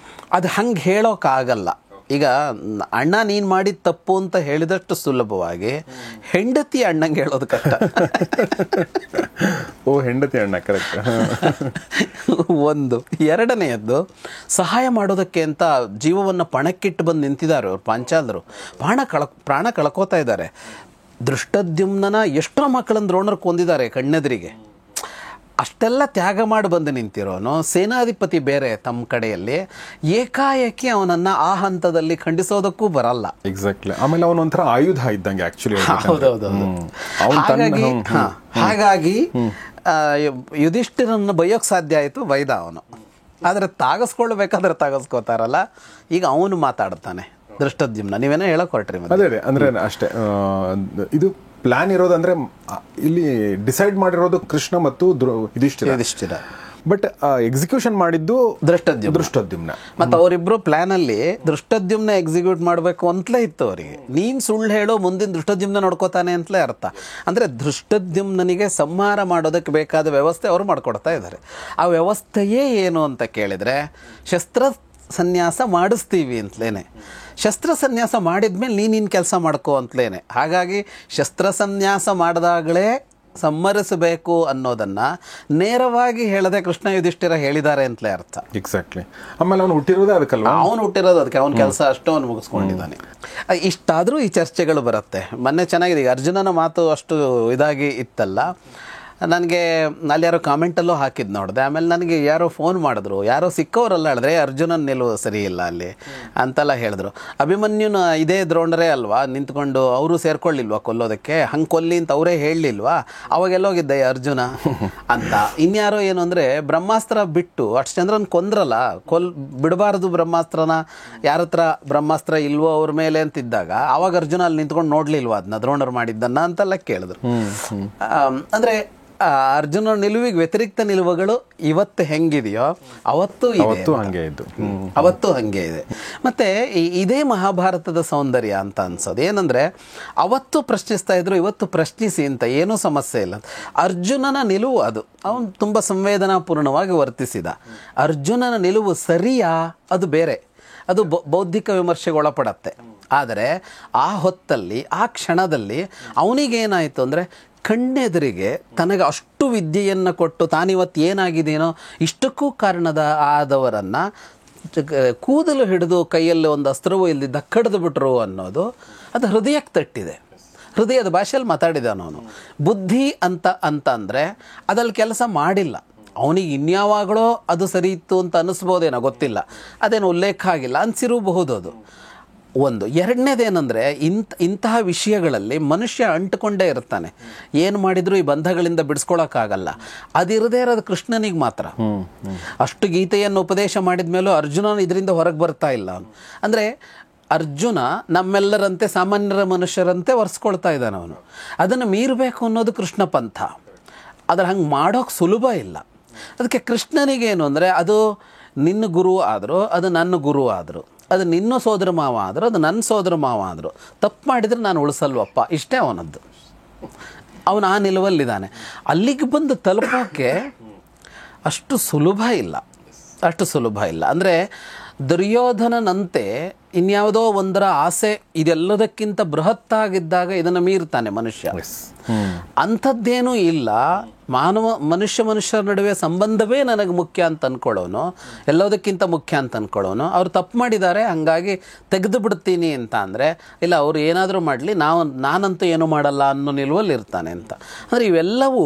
ಅದು ಹಂಗೆ ಹೇಳೋಕ್ಕಾಗಲ್ಲ. ಈಗ ಅಣ್ಣ ನೀನು ಮಾಡಿದ ತಪ್ಪು ಅಂತ ಹೇಳಿದಷ್ಟು ಸುಲಭವಾಗಿ ಹೆಂಡತಿ ಅಣ್ಣಂಗೆ ಹೇಳೋದು ಕಷ್ಟ. ಹೆಂಡತಿ ಅಣ್ಣ ಕರೆಕ್ಟ್. ಒಂದು ಎರಡನೆಯದ್ದು, ಸಹಾಯ ಮಾಡೋದಕ್ಕೆ ಅಂತ ಜೀವವನ್ನು ಪಣಕ್ಕಿಟ್ಟು ಬಂದು ನಿಂತಿದ್ದಾರೆ ಅವ್ರು ಪಾಂಚಾಲರು. ಪ್ರಾಣ ಕಳ್ಕೋತಾ ಇದ್ದಾರೆ. ದೃಷ್ಟದ್ಯುಮ್ನನ ಎಷ್ಟೋ ಮಕ್ಕಳನ್ನು ದ್ರೋಣರು ಕೊಂದಿದ್ದಾರೆ ಕಣ್ಣೆದುರಿಗೆ. ಅಷ್ಟೆಲ್ಲ ತ್ಯಾಗ ಮಾಡಿ ಬಂದು ನಿಂತಿರೋನು ಸೇನಾಧಿಪತಿ ಬೇರೆ ತಮ್ಮ ಕಡೆಯಲ್ಲಿ, ಏಕಾಏಕಿ ಅವನನ್ನು ಆ ಹಂತದಲ್ಲಿ ಖಂಡಿಸೋದಕ್ಕೂ ಬರಲ್ಲ. ಎಕ್ಸಾಕ್ಟ್ಲಿ. ಆಮೇಲೆ ಅವನೊಂಥರ ಆಯುಧ ಇದ್ದಂಗೆ ಆಕ್ಚುಲಿ. ಹಾಗಾಗಿ ಯುಧಿಷ್ಠಿರನ್ನು ಬೈಯೋಕ್ಕೆ ಸಾಧ್ಯ ಆಯಿತು, ಬೈದ ಅವನು. ಆದರೆ ತಾಗಿಸ್ಕೊಳ್ಬೇಕಾದ್ರೆ ತಾಗಿಸ್ಕೋತಾರಲ್ಲ, ಈಗ ಅವನು ಮಾತಾಡ್ತಾನೆ ದೃಷ್ಟದ್ಯುಮ್ನ. ನೀವೇನೋ ಹೇಳಕ್ ಹೊರಟ್ರಿ. ಅದೇ ಅಂದ್ರೆ ಅಷ್ಟೇ. ಇದು ಪ್ಲಾನ್ ಇರೋದು ಅಂದ್ರೆ ಇಲ್ಲಿ ಡಿಸೈಡ್ ಮಾಡಿರೋದು ಕೃಷ್ಣ ಮತ್ತು ಯುಧಿಷ್ಠಿರ. ಬಟ್ ಎಕ್ಸಿಕ್ಯೂಷನ್ ಮಾಡಿದ್ದು ದೃಷ್ಟದ್ಯುಮ್ನ. ಮತ್ತು ಅವರಿಬ್ರು ಪ್ಲಾನಲ್ಲಿ ದೃಷ್ಟದ್ಯುಮ್ನ ಎಕ್ಸಿಕ್ಯೂಟ್ ಮಾಡಬೇಕು ಅಂತಲೇ ಇತ್ತು ಅವರಿಗೆ. ನೀನು ಸುಳ್ಳು ಹೇಳೋ ಮುಂದಿನ ದೃಷ್ಟದ್ಯುಮ್ನ ನೋಡ್ಕೋತಾನೆ ಅಂತಲೇ ಅರ್ಥ. ಅಂದರೆ ದೃಷ್ಟದ್ಯುಮ್ನಿಗೆ ಸಂಹಾರ ಮಾಡೋದಕ್ಕೆ ಬೇಕಾದ ವ್ಯವಸ್ಥೆ ಅವರು ಮಾಡ್ಕೊಡ್ತಾ ಇದ್ದಾರೆ. ಆ ವ್ಯವಸ್ಥೆಯೇ ಏನು ಅಂತ ಕೇಳಿದರೆ, ಶಸ್ತ್ರ ಸನ್ಯಾಸ ಮಾಡಿಸ್ತೀವಿ ಅಂತಲೇ. ಶಸ್ತ್ರ ಸನ್ಯಾಸ ಮಾಡಿದ್ಮೇಲೆ ನೀನು ಕೆಲಸ ಮಾಡ್ಕೋ ಅಂತಲೇ. ಹಾಗಾಗಿ ಶಸ್ತ್ರ ಸನ್ಯಾಸ ಮಾಡಿದಾಗಲೇ ಸಮ್ಮರಿಸಬೇಕು ಅನ್ನೋದನ್ನು ನೇರವಾಗಿ ಹೇಳದೆ ಕೃಷ್ಣ ಯುಧಿಷ್ಠಿರ ಹೇಳಿದ್ದಾರೆ ಅಂತಲೇ ಅರ್ಥ. ಎಕ್ಸಾಕ್ಟ್ಲಿ. ಆಮೇಲೆ ಅವನು ಹುಟ್ಟಿರೋದೇ ಅದಕ್ಕಲ್ವ, ಅದಕ್ಕೆ ಅವನ ಕೆಲಸ ಅಷ್ಟು ಅವನು ಮುಗಿಸ್ಕೊಂಡಿದ್ದಾನೆ. ಇಷ್ಟಾದರೂ ಈ ಚರ್ಚೆಗಳು ಬರುತ್ತೆ. ಮೊನ್ನೆ ಚೆನ್ನಾಗಿದೆ, ಅರ್ಜುನನ ಮಾತು ಅಷ್ಟು ಇದಾಗಿ ಇತ್ತಲ್ಲ. ನನಗೆ ಅಲ್ಲಿ ಯಾರೋ ಕಾಮೆಂಟಲ್ಲೂ ಹಾಕಿದ್ದು ನೋಡಿದೆ. ಆಮೇಲೆ ನನಗೆ ಯಾರೋ ಫೋನ್ ಮಾಡಿದ್ರು, ಯಾರೋ ಸಿಕ್ಕವರಲ್ಲ ಹೇಳಿದ್ರೆ ಅರ್ಜುನನ ನಿಲುವು ಸರಿ ಇಲ್ಲ ಅಲ್ಲಿ ಅಂತೆಲ್ಲ ಹೇಳಿದ್ರು. ಅಭಿಮನ್ಯುನ ಇದೇ ದ್ರೋಣರೇ ಅಲ್ವಾ ನಿಂತ್ಕೊಂಡು ಅವರು ಸೇರ್ಕೊಳ್ಳಿಲ್ವಾ ಕೊಲ್ಲೋದಕ್ಕೆ, ಹಂಗೆ ಕೊಲ್ಲಿ ಅಂತ ಅವರೇ ಹೇಳಲಿಲ್ವಾ, ಅವಾಗೆಲ್ಲೋಗಿದ್ದೆ ಅರ್ಜುನ ಅಂತ. ಇನ್ಯಾರೋ ಏನು ಅಂದರೆ, ಬ್ರಹ್ಮಾಸ್ತ್ರ ಬಿಟ್ಟು ಅಷ್ಟಚಂದ್ರನ ಕೊಂದ್ರಲ್ಲ, ಬಿಡಬಾರ್ದು ಬ್ರಹ್ಮಾಸ್ತ್ರನ, ಯಾರ ಹತ್ರ ಬ್ರಹ್ಮಾಸ್ತ್ರ ಇಲ್ವೋ ಅವ್ರ ಮೇಲೆ ಅಂತಿದ್ದಾಗ ಅವಾಗ ಅರ್ಜುನ ಅಲ್ಲಿ ನಿಂತ್ಕೊಂಡು ನೋಡ್ಲಿಲ್ವಾ ಅದನ್ನ ದ್ರೋಣರು ಮಾಡಿದ್ದನ್ನ ಅಂತೆಲ್ಲ ಕೇಳಿದ್ರು. ಅಂದರೆ ಅರ್ಜುನ ನಿಲುವಿಗೆ ವ್ಯತಿರಿಕ್ತ ನಿಲುವುಗಳು ಇವತ್ತು ಹೆಂಗಿದೆಯೋ ಅವತ್ತು ಹಂಗೆ ಇದೆ. ಮತ್ತೆ ಇದೇ ಮಹಾಭಾರತದ ಸೌಂದರ್ಯ ಅಂತ ಅನ್ಸೋದು ಏನಂದ್ರೆ, ಅವತ್ತು ಪ್ರಶ್ನಿಸ್ತಾ ಇದ್ರು, ಇವತ್ತು ಪ್ರಶ್ನಿಸಿ ಅಂತ ಏನೂ ಸಮಸ್ಯೆ ಇಲ್ಲ. ಅರ್ಜುನನ ನಿಲುವು ಅದು, ಅವನು ತುಂಬ ಸಂವೇದನಾಪೂರ್ಣವಾಗಿ ವರ್ತಿಸಿದ. ಅರ್ಜುನನ ನಿಲುವು ಸರಿಯಾ ಅದು ಬೇರೆ, ಅದು ಬೌದ್ಧಿಕ ವಿಮರ್ಶೆಗೆ ಒಳಪಡತ್ತೆ. ಆದರೆ ಆ ಹೊತ್ತಲ್ಲಿ ಆ ಕ್ಷಣದಲ್ಲಿ ಅವನಿಗೇನಾಯಿತು ಅಂದರೆ, ಕಣ್ಣೆದುರಿಗೆ ತನಗೆ ಅಷ್ಟು ವಿದ್ಯೆಯನ್ನು ಕೊಟ್ಟು ತಾನಿವತ್ತು ಏನಾಗಿದೆಯೋ ಇಷ್ಟಕ್ಕೂ ಆದವರನ್ನು ಕೂದಲು ಹಿಡಿದು ಕೈಯಲ್ಲಿ ಒಂದು ಅಸ್ತ್ರವೂ ಇಲ್ಲದಿದ್ದ ಕಡಿದು ಬಿಟ್ರು ಅನ್ನೋದು ಅದು ಹೃದಯಕ್ಕೆ ತಟ್ಟಿದೆ. ಹೃದಯದ ಭಾಷೆಯಲ್ಲಿ ಮಾತಾಡಿದಾನು ಅವನು. ಬುದ್ಧಿ ಅಂತಂದರೆ ಅದಲ್ಲಿ ಕೆಲಸ ಮಾಡಿಲ್ಲ. ಅವನಿಗೆ ಇನ್ಯಾವಾಗಲೋ ಅದು ಸರಿ ಇತ್ತು ಅಂತ ಅನ್ನಿಸ್ಬೋದೇನೋ, ಗೊತ್ತಿಲ್ಲ, ಅದೇನು ಉಲ್ಲೇಖ ಆಗಿಲ್ಲ, ಅನಿಸಿರಬಹುದು ಅದು ಒಂದು. ಎರಡನೇದೇನೆಂದರೆ, ಇಂತಹ ವಿಷಯಗಳಲ್ಲಿ ಮನುಷ್ಯ ಅಂಟುಕೊಂಡೇ ಇರ್ತಾನೆ. ಏನು ಮಾಡಿದರೂ ಈ ಬಂಧಗಳಿಂದ ಬಿಡಿಸ್ಕೊಳಕ್ಕಾಗಲ್ಲ. ಅದಿರದೇ ಇರೋದು ಕೃಷ್ಣನಿಗೆ ಮಾತ್ರ. ಅಷ್ಟು ಗೀತೆಯನ್ನು ಉಪದೇಶ ಮಾಡಿದ ಮೇಲೂ ಅರ್ಜುನ ಇದರಿಂದ ಹೊರಗೆ ಬರ್ತಾ ಇಲ್ಲ ಅವನು. ಅಂದರೆ ಅರ್ಜುನ ನಮ್ಮೆಲ್ಲರಂತೆ ಸಾಮಾನ್ಯರ ಮನುಷ್ಯರಂತೆ ಒರೆಸ್ಕೊಳ್ತಾ ಇದ್ದಾನೆ ಅವನು. ಅದನ್ನು ಮೀರಬೇಕು ಅನ್ನೋದು ಕೃಷ್ಣ ಪಂಥ. ಆದರೆ ಹಂಗೆ ಮಾಡೋಕ್ಕೆ ಸುಲಭ ಇಲ್ಲ. ಅದಕ್ಕೆ ಕೃಷ್ಣನಿಗೇನು ಅಂದರೆ, ಅದು ನಿನ್ನ ಗುರು ಆದರೂ ಅದು ನನ್ನ ಗುರು ಆದರು, ಅದು ನಿನ್ನ ಸೋದರ ಮಾವ ಆದರೂ ಅದು ನನ್ನ ಸೋದರ ಮಾವ ಆದರು, ತಪ್ಪು ಮಾಡಿದರೆ ನಾನು ಉಳಿಸಲ್ವಪ್ಪ, ಇಷ್ಟೇ ಅವನದ್ದು. ಅವನು ಆ ನಿಲುವಲ್ಲಿದ್ದಾನೆ. ಅಲ್ಲಿಗೆ ಬಂದು ತಲುಪೋಕ್ಕೆ ಅಷ್ಟು ಸುಲಭ ಇಲ್ಲ. ಅಂದರೆ ದುರ್ಯೋಧನನಂತೆ ಇನ್ಯಾವುದೋ ಒಂದರ ಆಸೆ ಇದೆಲ್ಲದಕ್ಕಿಂತ ಬೃಹತ್ತಾಗಿದ್ದಾಗ ಇದನ್ನು ಮೀರ್ತಾನೆ ಮನುಷ್ಯ. ಅಂಥದ್ದೇನೂ ಇಲ್ಲ. ಮನುಷ್ಯರ ನಡುವೆ ಸಂಬಂಧವೇ ನನಗೆ ಮುಖ್ಯ ಅಂತ ಅಂದ್ಕೊಳ್ಳೋನು, ಎಲ್ಲದಕ್ಕಿಂತ ಮುಖ್ಯ ಅಂತ ಅಂದ್ಕೊಳ್ಳೋನು. ಅವ್ರು ತಪ್ಪು ಮಾಡಿದ್ದಾರೆ ಹಾಗಾಗಿ ತೆಗೆದು ಬಿಡ್ತೀನಿ ಅಂತ ಅಂದರೆ, ಇಲ್ಲ ಅವರು ಏನಾದರೂ ಮಾಡಲಿ ನಾನಂತೂ ಏನೂ ಮಾಡಲ್ಲ ಅನ್ನೋ ನಿಲುವಲ್ಲಿ ಇರ್ತಾನೆ ಅಂತ. ಅಂದರೆ ಇವೆಲ್ಲವೂ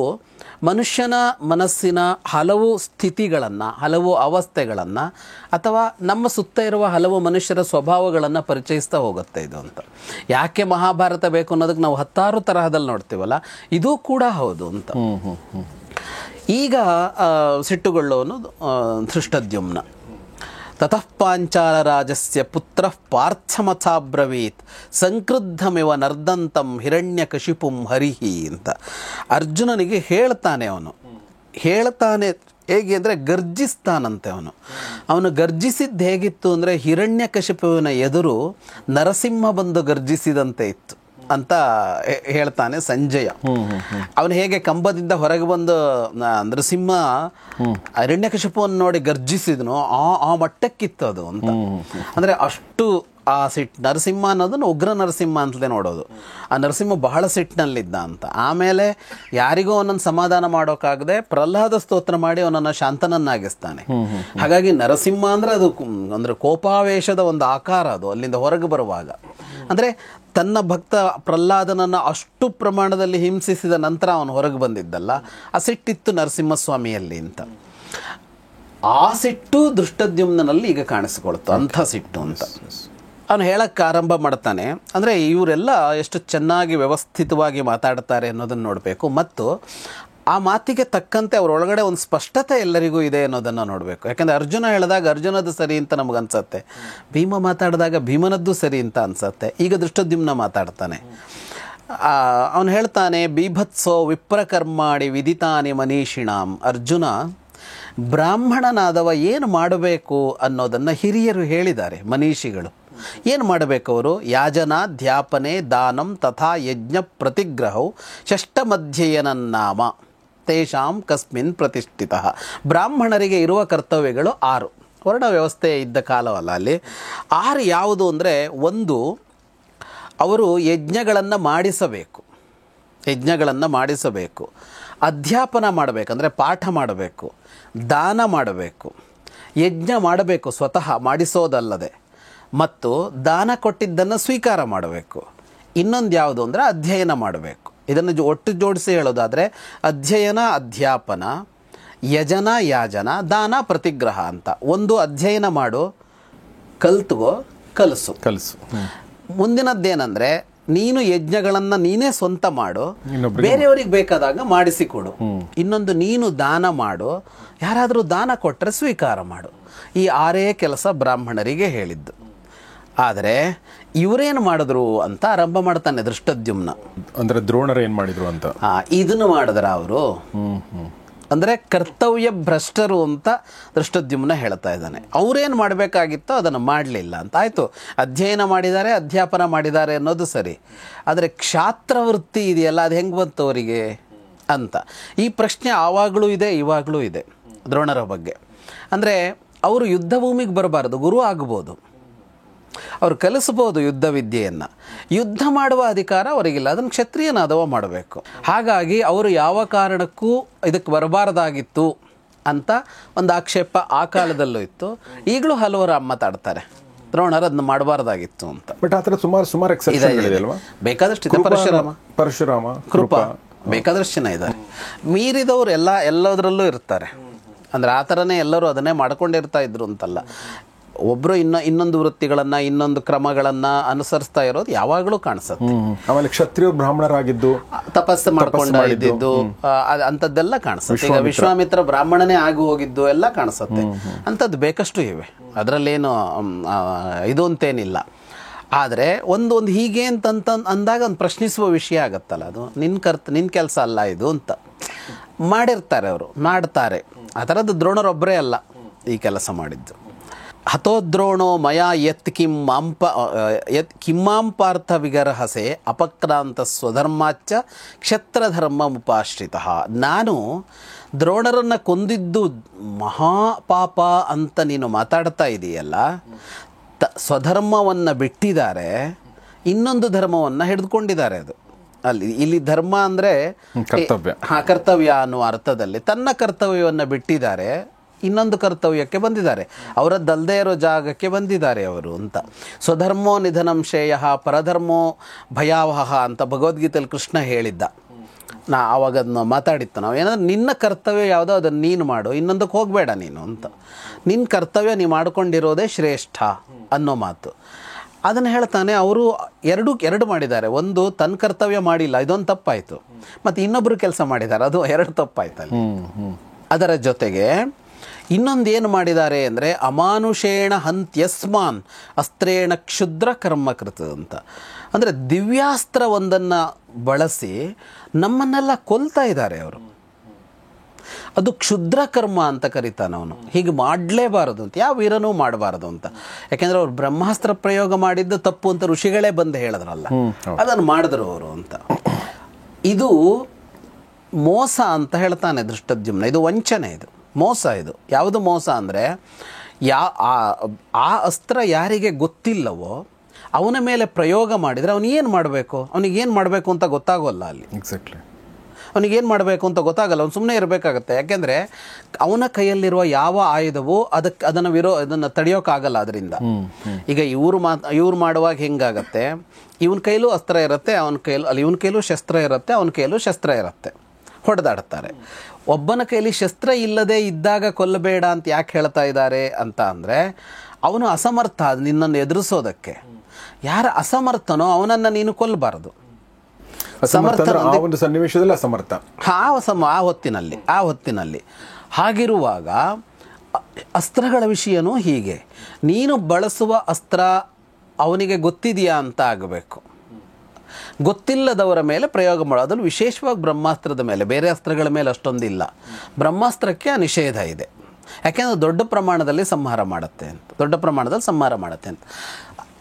ಮನುಷ್ಯನ ಮನಸ್ಸಿನ ಹಲವು ಸ್ಥಿತಿಗಳನ್ನು, ಹಲವು ಅವಸ್ಥೆಗಳನ್ನು, ಅಥವಾ ನಮ್ಮ ಸುತ್ತ ಇರುವ ಹಲವು ಮನುಷ್ಯರ ಸ್ವಭಾವಗಳನ್ನು ಪರಿಚಯಿಸ್ತಾ ಹೋಗುತ್ತೆ ಇದು ಅಂತ. ಯಾಕೆ ಮಹಾಭಾರತ ಬೇಕು ಅನ್ನೋದಕ್ಕೆ ನಾವು 10 ತರಹದಲ್ಲಿ ನೋಡ್ತೀವಲ್ಲ, ಇದೂ ಕೂಡ ಹೌದು ಅಂತ. ಈಗ ಸಿಟ್ಟುಗೊಳ್ಳೋನು ಧೃಷ್ಟದ್ಯುಮ್ನ. ತತಃ ಪಾಂಚಾಲರಾಜಸ್ಯ ಪುತ್ರಃ ಪಾರ್ಥಮಥಾಬ್ರವೀತ್ ಸಂಕ್ರುದ್ಧಮಿವ ನರ್ದಂತಂ ಹಿರಣ್ಯಕಶಿಪುಂ ಹರಿಹಿ ಅಂತ ಅರ್ಜುನನಿಗೆ ಹೇಳ್ತಾನೆ. ಹೇಳ್ತಾನೆ ಹೇಗೆ ಅಂದರೆ ಗರ್ಜಿಸ್ತಾನಂತೆ. ಅವನು ಗರ್ಜಿಸಿದ್ದು ಹೇಗಿತ್ತು ಅಂದರೆ, ಹಿರಣ್ಯಕಶಿಪುವಿನ ಎದುರು ನರಸಿಂಹ ಬಂದು ಗರ್ಜಿಸಿದಂತೆ ಇತ್ತು ಅಂತ ಹೇಳ್ತಾನೆ ಸಂಜಯ. ಅವನು ಹೇಗೆ ಕಂಬದಿಂದ ಹೊರಗೆ ಬಂದು ನರಸಿಂಹ ಹಿರಣ್ಯಕಶಿಪುವನ್ನು ನೋಡಿ ಗರ್ಜಿಸಿದನು, ಆ ಮಟ್ಟಕ್ಕಿತ್ತು ಅದು ಅಂತ. ಅಂದರೆ ಅಷ್ಟು ಆ ನರಸಿಂಹ ಅನ್ನೋದನ್ನು ಉಗ್ರ ನರಸಿಂಹ ಅಂತಲೇ ನೋಡೋದು. ಆ ನರಸಿಂಹ ಬಹಳ ಸಿಟ್ಟಿನಲ್ಲಿದ್ದ ಅಂತ. ಆಮೇಲೆ ಯಾರಿಗೂ ಅವನನ್ನು ಸಮಾಧಾನ ಮಾಡೋಕ್ಕಾಗದೆ ಪ್ರಹ್ಲಾದ ಸ್ತೋತ್ರ ಮಾಡಿ ಅವನನ್ನು ಶಾಂತನನ್ನಾಗಿಸ್ತಾನೆ. ಹಾಗಾಗಿ ನರಸಿಂಹ ಅಂದರೆ ಅದು ಅಂದರೆ ಕೋಪಾವೇಶದ ಒಂದು ಆಕಾರ ಅದು ಅಲ್ಲಿಂದ ಹೊರಗೆ ಬರುವಾಗ. ಅಂದರೆ ತನ್ನ ಭಕ್ತ ಪ್ರಹ್ಲಾದನನ್ನು ಅಷ್ಟು ಪ್ರಮಾಣದಲ್ಲಿ ಹಿಂಸಿಸಿದ ನಂತರ ಅವನು ಹೊರಗೆ ಬಂದಿದ್ದಲ್ಲ, ಆ ಸಿಟ್ಟಿತ್ತು ನರಸಿಂಹಸ್ವಾಮಿಯಲ್ಲಿ ಅಂತ. ಆ ಸಿಟ್ಟು ಧೃಷ್ಟದ್ಯುಮ್ನಲ್ಲಿ ಈಗ ಕಾಣಿಸಿಕೊಳ್ತು, ಅಂಥ ಸಿಟ್ಟು ಅಂತ. ಅವನು ಹೇಳಕ್ಕೆ ಆರಂಭ ಮಾಡ್ತಾನೆ. ಅಂದರೆ ಇವರೆಲ್ಲ ಎಷ್ಟು ಚೆನ್ನಾಗಿ ವ್ಯವಸ್ಥಿತವಾಗಿ ಮಾತಾಡ್ತಾರೆ ಅನ್ನೋದನ್ನು ನೋಡಬೇಕು, ಮತ್ತು ಆ ಮಾತಿಗೆ ತಕ್ಕಂತೆ ಅವರೊಳಗಡೆ ಒಂದು ಸ್ಪಷ್ಟತೆ ಎಲ್ಲರಿಗೂ ಇದೆ ಅನ್ನೋದನ್ನು ನೋಡಬೇಕು. ಯಾಕಂದರೆ ಅರ್ಜುನ ಹೇಳಿದಾಗ ಅರ್ಜುನದ್ದು ಸರಿ ಅಂತ ನಮಗನ್ಸತ್ತೆ, ಭೀಮ ಮಾತಾಡಿದಾಗ ಭೀಮನದ್ದು ಸರಿ ಅಂತ ಅನ್ಸತ್ತೆ. ಈಗ ಧೃಷ್ಟದ್ಯುಮ್ನ ಮಾತಾಡ್ತಾನೆ. ಅವನು ಹೇಳ್ತಾನೆ, ಬೀಭತ್ಸೋ ವಿಪ್ರಕರ್ಮಾಣಿ ವಿದಿತಾನಿ ಮನೀಷಿಣಾಂ. ಅರ್ಜುನ, ಬ್ರಾಹ್ಮಣನಾದವ ಏನು ಮಾಡಬೇಕು ಅನ್ನೋದನ್ನು ಹಿರಿಯರು ಹೇಳಿದ್ದಾರೆ, ಮನೀಷಿಗಳು. ಏನು ಮಾಡಬೇಕು ಅವರು? ಯಾಜನಾ ಧ್ಯಾಪನೆ ದಾನಂ ತಥಾ ಯಜ್ಞ ಪ್ರತಿಗ್ರಹವು ಷಷ್ಠಮಧ್ಯಯನನ್ನಾಮ ತೇಷಾಂ ಕಸ್ಮಿನ್ ಪ್ರತಿಷ್ಠಿತ. ಬ್ರಾಹ್ಮಣರಿಗೆ ಇರುವ ಕರ್ತವ್ಯಗಳು 6. ವರ್ಣ ವ್ಯವಸ್ಥೆ ಇದ್ದ ಕಾಲವಲ್ಲ ಅಲ್ಲಿ. 6 ಯಾವುದು ಅಂದರೆ, 1, ಅವರು ಯಜ್ಞಗಳನ್ನು ಮಾಡಿಸಬೇಕು, ಅಧ್ಯಾಪನ ಮಾಡಬೇಕಂದ್ರೆ ಪಾಠ ಮಾಡಬೇಕು, ದಾನ ಮಾಡಬೇಕು, ಯಜ್ಞ ಮಾಡಬೇಕು ಸ್ವತಃ ಮಾಡಿಸೋದಲ್ಲದೆ, ಮತ್ತು ದಾನ ಕೊಟ್ಟಿದ್ದನ್ನು ಸ್ವೀಕಾರ ಮಾಡಬೇಕು. ಇನ್ನೊಂದು ಯಾವುದು ಅಂದರೆ ಅಧ್ಯಯನ ಮಾಡಬೇಕು. ಇದನ್ನು ಒಟ್ಟು ಜೋಡಿಸಿ ಹೇಳೋದಾದರೆ ಅಧ್ಯಯನ ಅಧ್ಯಾಪನ, ಯಜನ ಯಾಜನ, ದಾನ ಪ್ರತಿಗ್ರಹ ಅಂತ. 1 ಅಧ್ಯಯನ ಮಾಡು, ಕಲಿಸು. ಮುಂದಿನದ್ದೇನೆಂದರೆ, ನೀನು ಯಜ್ಞಗಳನ್ನು ನೀನೇ ಸ್ವಂತ ಮಾಡು, ಬೇರೆಯವರಿಗೆ ಬೇಕಾದಾಗ ಮಾಡಿಸಿಕೊಡು. ಇನ್ನೊಂದು, ನೀನು ದಾನ ಮಾಡು, ಯಾರಾದರೂ ದಾನ ಕೊಟ್ಟರೆ ಸ್ವೀಕಾರ ಮಾಡು. ಈ 6 ಕೆಲಸ ಬ್ರಾಹ್ಮಣರಿಗೆ ಹೇಳಿದ್ದು. ಆದರೆ ಇವರೇನು ಮಾಡಿದ್ರು ಅಂತ ಆರಂಭ ಮಾಡ್ತಾನೆ ಧೃಷ್ಟದ್ಯುಮ್ನ. ಅಂದರೆ ದ್ರೋಣರು ಏನು ಮಾಡಿದ್ರು ಅಂತ. ಇದನ್ನು ಮಾಡಿದ್ರ ಅವರು, ಅಂದರೆ ಕರ್ತವ್ಯ ಭ್ರಷ್ಟರು ಅಂತ ಧೃಷ್ಟದ್ಯುಮ್ನ ಹೇಳ್ತಾ ಇದ್ದಾನೆ. ಅವರೇನು ಮಾಡಬೇಕಾಗಿತ್ತೋ ಅದನ್ನು ಮಾಡಲಿಲ್ಲ ಅಂತ ಆಯಿತು. ಅಧ್ಯಯನ ಮಾಡಿದ್ದಾರೆ, ಅಧ್ಯಾಪನ ಮಾಡಿದ್ದಾರೆ ಅನ್ನೋದು ಸರಿ, ಆದರೆ ಕ್ಷಾತ್ರವೃತ್ತಿ ಇದೆಯಲ್ಲ, ಅದು ಹೆಂಗೆ ಬಂತು ಅವರಿಗೆ ಅಂತ ಈ ಪ್ರಶ್ನೆ ಆವಾಗಲೂ ಇದೆ, ಇವಾಗಲೂ ಇದೆ ದ್ರೋಣರ ಬಗ್ಗೆ. ಅಂದರೆ ಅವರು ಯುದ್ಧ ಭೂಮಿಗೆ ಬರಬಾರದು, ಗುರು ಆಗ್ಬೋದು, ಅವರು ಕಲಿಸ್ಬೋದು ಯುದ್ಧ ವಿದ್ಯೆಯನ್ನು. ಯುದ್ಧ ಮಾಡುವ ಅಧಿಕಾರ ಅವರಿಗಿಲ್ಲ, ಅದನ್ನು ಕ್ಷತ್ರಿಯನಾದವ ಮಾಡಬೇಕು. ಹಾಗಾಗಿ ಅವರು ಯಾವ ಕಾರಣಕ್ಕೂ ಇದಕ್ಕೆ ಬರಬಾರ್ದಾಗಿತ್ತು ಅಂತ ಒಂದು ಆಕ್ಷೇಪ ಆ ಕಾಲದಲ್ಲೂ ಇತ್ತು. ಈಗಲೂ ಹಲವರು ಮಾತಾಡ್ತಾರೆ ದ್ರೋಣರು ಅದನ್ನ ಮಾಡಬಾರ್ದಾಗಿತ್ತು ಅಂತ. ಬಟ್ ಆ ಥರ ಸುಮಾರು ಬೇಕಾದಷ್ಟು ಇದೆ. ಪರಶುರಾಮ ಕೃಪ ಬೇಕಾದಷ್ಟು ಜನ ಇದ್ದಾರೆ. ಮೀರಿದವರು ಎಲ್ಲದರಲ್ಲೂ ಇರ್ತಾರೆ. ಅಂದರೆ ಆ ಥರನೇ ಎಲ್ಲರೂ ಅದನ್ನೇ ಮಾಡ್ಕೊಂಡಿರ್ತಾ ಇದ್ರು ಅಂತಲ್ಲ. ಒಬ್ಬರು ಇನ್ನೊಂದು ವೃತ್ತಿಗಳನ್ನು, ಇನ್ನೊಂದು ಕ್ರಮಗಳನ್ನು ಅನುಸರಿಸ್ತಾ ಇರೋದು ಯಾವಾಗಲೂ ಕಾಣಿಸುತ್ತೆ. ಆಮೇಲೆ ಕ್ಷತ್ರಿಯ ಬ್ರಾಹ್ಮಣರಾಗಿದ್ದು, ತಪಸ್ಸು ಮಾಡ್ಕೊಂಡು ಇದ್ದಿದ್ದು, ಅಂಥದ್ದೆಲ್ಲ ಕಾಣಿಸುತ್ತೆ. ಈಗ ವಿಶ್ವಾಮಿತ್ರ ಬ್ರಾಹ್ಮಣನೇ ಆಗಿ ಹೋಗಿದ್ದು ಎಲ್ಲ ಕಾಣಿಸುತ್ತೆ. ಅಂಥದ್ದು ಬೇಕಷ್ಟು ಇವೆ, ಅದರಲ್ಲೇನು ಇದು ಅಂತೇನಿಲ್ಲ. ಆದರೆ ಒಂದು ಹೀಗೆ ಅಂತ ಅಂದಾಗ ಒಂದು ಪ್ರಶ್ನಿಸುವ ವಿಷಯ ಆಗತ್ತಲ್ಲ, ಅದು ನಿನ್ನ ಕೆಲಸ ಅಲ್ಲ ಇದು ಅಂತ ಮಾಡಿರ್ತಾರೆ, ಅವರು ಮಾಡ್ತಾರೆ. ಆ ಥರದ್ದು ದ್ರೋಣರೊಬ್ಬರೇ ಅಲ್ಲ ಈ ಕೆಲಸ ಮಾಡಿದ್ದು. ಹತೋದ್ರೋಣೋ ಮಯಾ ಯತ್ ಕಿಮ್ಮಾಂ ಪಾರ್ಥ ವಿಗರ್ಹಸೆ ಅಪಕ್ರಾಂತ ಸ್ವಧರ್ಮಾಚ್ಚ ಕ್ಷತ್ರಧರ್ಮ ಮುಪಾಶ್ರಿತ. ನಾನು ದ್ರೋಣರನ್ನು ಕೊಂದಿದ್ದು ಮಹಾಪಾಪ ಅಂತ ನೀನು ಮಾತಾಡ್ತಾ ಇದೆಯಲ್ಲ, ಸ್ವಧರ್ಮವನ್ನು ಬಿಟ್ಟಿದ್ದಾರೆ, ಇನ್ನೊಂದು ಧರ್ಮವನ್ನು ಹಿಡಿದುಕೊಂಡಿದ್ದಾರೆ. ಅದು ಇಲ್ಲಿ ಧರ್ಮ ಅಂದರೆ ಕರ್ತವ್ಯ, ಕರ್ತವ್ಯ ಅನ್ನುವ ಅರ್ಥದಲ್ಲಿ ತನ್ನ ಕರ್ತವ್ಯವನ್ನು ಬಿಟ್ಟಿದ್ದಾರೆ, ಇನ್ನೊಂದು ಕರ್ತವ್ಯಕ್ಕೆ ಬಂದಿದ್ದಾರೆ, ಅವರದ್ದಲ್ಲದೆ ಇರೋ ಜಾಗಕ್ಕೆ ಬಂದಿದ್ದಾರೆ ಅವರು ಅಂತ. ಸ್ವಧರ್ಮೋ ನಿಧನಂ ಶ್ರೇಯ ಪರಧರ್ಮೋ ಭಯಾವಹ ಅಂತ ಭಗವದ್ಗೀತೆಯಲ್ಲಿ ಕೃಷ್ಣ ಹೇಳಿದ್ದ. ಆವಾಗ ಅದನ್ನು ಮಾತಾಡಿತ್ತು ನಾವು. ಏನಂದ್ರೆ ನಿನ್ನ ಕರ್ತವ್ಯ ಯಾವುದೋ ಅದನ್ನು ನೀನು ಮಾಡು, ಇನ್ನೊಂದಕ್ಕೆ ಹೋಗಬೇಡ ನೀನು ಅಂತ. ನಿನ್ನ ಕರ್ತವ್ಯ ನೀ ಮಾಡ್ಕೊಂಡಿರೋದೇ ಶ್ರೇಷ್ಠ ಅನ್ನೋ ಮಾತು. ಅದನ್ನು ಹೇಳ್ತಾನೆ. ಅವರು ಎರಡು ಮಾಡಿದ್ದಾರೆ. ಒಂದು ತನ್ನ ಕರ್ತವ್ಯ ಮಾಡಿಲ್ಲ, ಇದೊಂದು ತಪ್ಪಾಯಿತು. ಮತ್ತು ಇನ್ನೊಬ್ಬರು ಕೆಲಸ ಮಾಡಿದ್ದಾರೆ, ಅದು ಎರಡು ತಪ್ಪಾಯ್ತಲ್ಲ. ಅದರ ಜೊತೆಗೆ ಇನ್ನೊಂದು ಏನು ಮಾಡಿದ್ದಾರೆ ಅಂದರೆ ಅಮಾನುಷೇಣ ಹಂತ್ಯಸ್ಮಾನ್ ಅಸ್ತ್ರೇಣ ಕ್ಷುದ್ರ ಕರ್ಮಕೃತ ಅಂತ. ಅಂದರೆ ದಿವ್ಯಾಸ್ತ್ರ ಒಂದನ್ನು ಬಳಸಿ ನಮ್ಮನ್ನೆಲ್ಲ ಕೊಲ್ತಾ ಇದ್ದಾರೆ ಅವರು. ಅದು ಕ್ಷುದ್ರ ಕರ್ಮ ಅಂತ ಕರೀತಾನೆ ಅವನು. ಹೀಗೆ ಮಾಡಲೇಬಾರದು ಅಂತ, ಯಾವ ವೀರನೂ ಮಾಡಬಾರದು ಅಂತ. ಯಾಕೆಂದರೆ ಅವ್ರು ಬ್ರಹ್ಮಾಸ್ತ್ರ ಪ್ರಯೋಗ ಮಾಡಿದ್ದು ತಪ್ಪು ಅಂತ ಋಷಿಗಳೇ ಬಂದು ಹೇಳಿದ್ರಲ್ಲ, ಅದನ್ನು ಮಾಡಿದ್ರು ಅವರು ಅಂತ. ಇದು ಮೋಸ ಅಂತ ಹೇಳ್ತಾನೆ ದೃಷ್ಟದ್ಯುಮ್ನ. ಇದು ವಂಚನೆ, ಇದು ಮೋಸ. ಇದು ಯಾವುದು ಮೋಸ ಅಂದರೆ ಆ ಅಸ್ತ್ರ ಯಾರಿಗೆ ಗೊತ್ತಿಲ್ಲವೋ ಅವನ ಮೇಲೆ ಪ್ರಯೋಗ ಮಾಡಿದರೆ ಅವನಿಗೇನು ಮಾಡಬೇಕು, ಅವನಿಗೇನು ಮಾಡಬೇಕು ಅಂತ ಗೊತ್ತಾಗೋಲ್ಲ ಅಲ್ಲಿ. ಎಕ್ಸಾಕ್ಟ್ಲಿ, ಅವನಿಗೇನು ಮಾಡಬೇಕು ಅಂತ ಗೊತ್ತಾಗಲ್ಲ. ಅವ್ನು ಸುಮ್ಮನೆ ಇರಬೇಕಾಗತ್ತೆ. ಯಾಕೆಂದರೆ ಅವನ ಕೈಯಲ್ಲಿರುವ ಯಾವ ಆಯುಧವೂ ಅದನ್ನು ತಡೆಯೋಕ್ಕಾಗಲ್ಲ ಅದರಿಂದ. ಈಗ ಇವ್ರು ಮಾಡುವಾಗ ಹೆಂಗಾಗತ್ತೆ, ಇವನ ಕೈಲೂ ಅಸ್ತ್ರ ಇರುತ್ತೆ, ಇವನ ಕೈಲೂ ಶಸ್ತ್ರ ಇರುತ್ತೆ, ಅವನ ಕೈಲೂ ಶಸ್ತ್ರ ಇರುತ್ತೆ, ಹೊಡೆದಾಡ್ತಾರೆ. ಒಬ್ಬನ ಕೈಲಿ ಶಸ್ತ್ರ ಇಲ್ಲದೆ ಇದ್ದಾಗ ಕೊಲ್ಲಬೇಡ ಅಂತ ಯಾಕೆ ಹೇಳ್ತಾ ಇದ್ದಾರೆ ಅಂತ ಅಂದರೆ ಅವನು ಅಸಮರ್ಥ ನಿನ್ನನ್ನು ಎದುರಿಸೋದಕ್ಕೆ. ಯಾರ ಅಸಮರ್ಥನೋ ಅವನನ್ನು ನೀನು ಕೊಲ್ಲಬಾರದು. ಒಂದು ಸನ್ನಿವೇಶದಲ್ಲಿ ಅಸಮರ್ಥ ಆ ಹೊತ್ತಿನಲ್ಲಿ ಹಾಗಿರುವಾಗ ಅಸ್ತ್ರಗಳ ವಿಷಯನೂ ಹೀಗೆ. ನೀನು ಬಳಸುವ ಅಸ್ತ್ರ ಅವನಿಗೆ ಗೊತ್ತಿದೆಯಾ ಅಂತ ಆಗಬೇಕು. ಗೊತ್ತಿಲ್ಲದವರ ಮೇಲೆ ಪ್ರಯೋಗ ಮಾಡೋದ್ರಲ್ಲಿ ವಿಶೇಷವಾಗಿ ಬ್ರಹ್ಮಾಸ್ತ್ರದ ಮೇಲೆ, ಬೇರೆ ಅಸ್ತ್ರಗಳ ಮೇಲೆ ಅಷ್ಟೊಂದಿಲ್ಲ. ಬ್ರಹ್ಮಾಸ್ತ್ರಕ್ಕೆ ಆ ನಿಷೇಧ ಇದೆ. ಯಾಕೆಂದರೆ ದೊಡ್ಡ ಪ್ರಮಾಣದಲ್ಲಿ ಸಂಹಾರ ಮಾಡುತ್ತೆ ಅಂತ.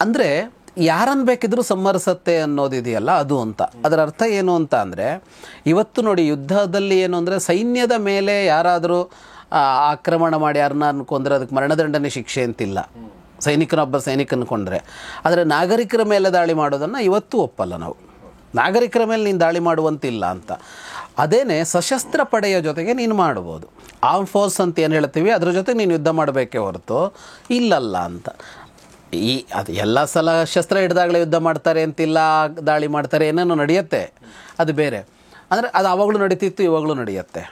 ಅಂದರೆ ಯಾರನ್ನು ಬೇಕಿದ್ರೂ ಸಂಹರಿಸತ್ತೆ ಅನ್ನೋದಿದೆಯಲ್ಲ ಅದು ಅಂತ. ಅದರ ಅರ್ಥ ಏನು ಅಂತ ಅಂದರೆ, ಇವತ್ತು ನೋಡಿ ಯುದ್ಧದಲ್ಲಿ ಏನು ಅಂದರೆ ಸೈನ್ಯದ ಮೇಲೆ ಯಾರಾದರೂ ಆಕ್ರಮಣ ಮಾಡಿ ಯಾರನ್ನ ಕೊಂದರೆ ಅದಕ್ಕೆ ಮರಣದಂಡನೆ ಶಿಕ್ಷೆ ಅಂತಿಲ್ಲ, ಸೈನಿಕನೊಬ್ಬ ಸೈನಿಕನ ಕೊಂಡ್ರೆ. ಆದರೆ ನಾಗರಿಕರ ಮೇಲೆ ದಾಳಿ ಮಾಡೋದನ್ನು ಇವತ್ತೂ ಒಪ್ಪಲ್ಲ ನಾವು. ನಾಗರಿಕರ ಮೇಲೆ ನೀನು ದಾಳಿ ಮಾಡುವಂತಿಲ್ಲ ಅಂತ. ಅದೇನೇ ಸಶಸ್ತ್ರ ಪಡೆಯ ಜೊತೆಗೆ ನೀನು ಮಾಡ್ಬೋದು. ಆರ್ಮ್ ಫೋರ್ಸ್ ಅಂತ ಏನು ಹೇಳ್ತೀವಿ ಅದರ ಜೊತೆಗೆ ನೀನು ಯುದ್ಧ ಮಾಡಬೇಕೇ ಹೊರತು ಇಲ್ಲಲ್ಲ ಅಂತ. ಅದು ಎಲ್ಲ ಸಲ ಶಸ್ತ್ರ ಹಿಡಿದಾಗಲೇ ಯುದ್ಧ ಮಾಡ್ತಾರೆ ಅಂತಿಲ್ಲ, ದಾಳಿ ಮಾಡ್ತಾರೆ, ಏನೇನೋ ನಡೆಯುತ್ತೆ, ಅದು ಬೇರೆ. ಅಂದರೆ ಅದು ಆವಾಗಲೂ ನಡೀತಿತ್ತು, ಇವಾಗಲೂ ನಡೆಯುತ್ತೆ.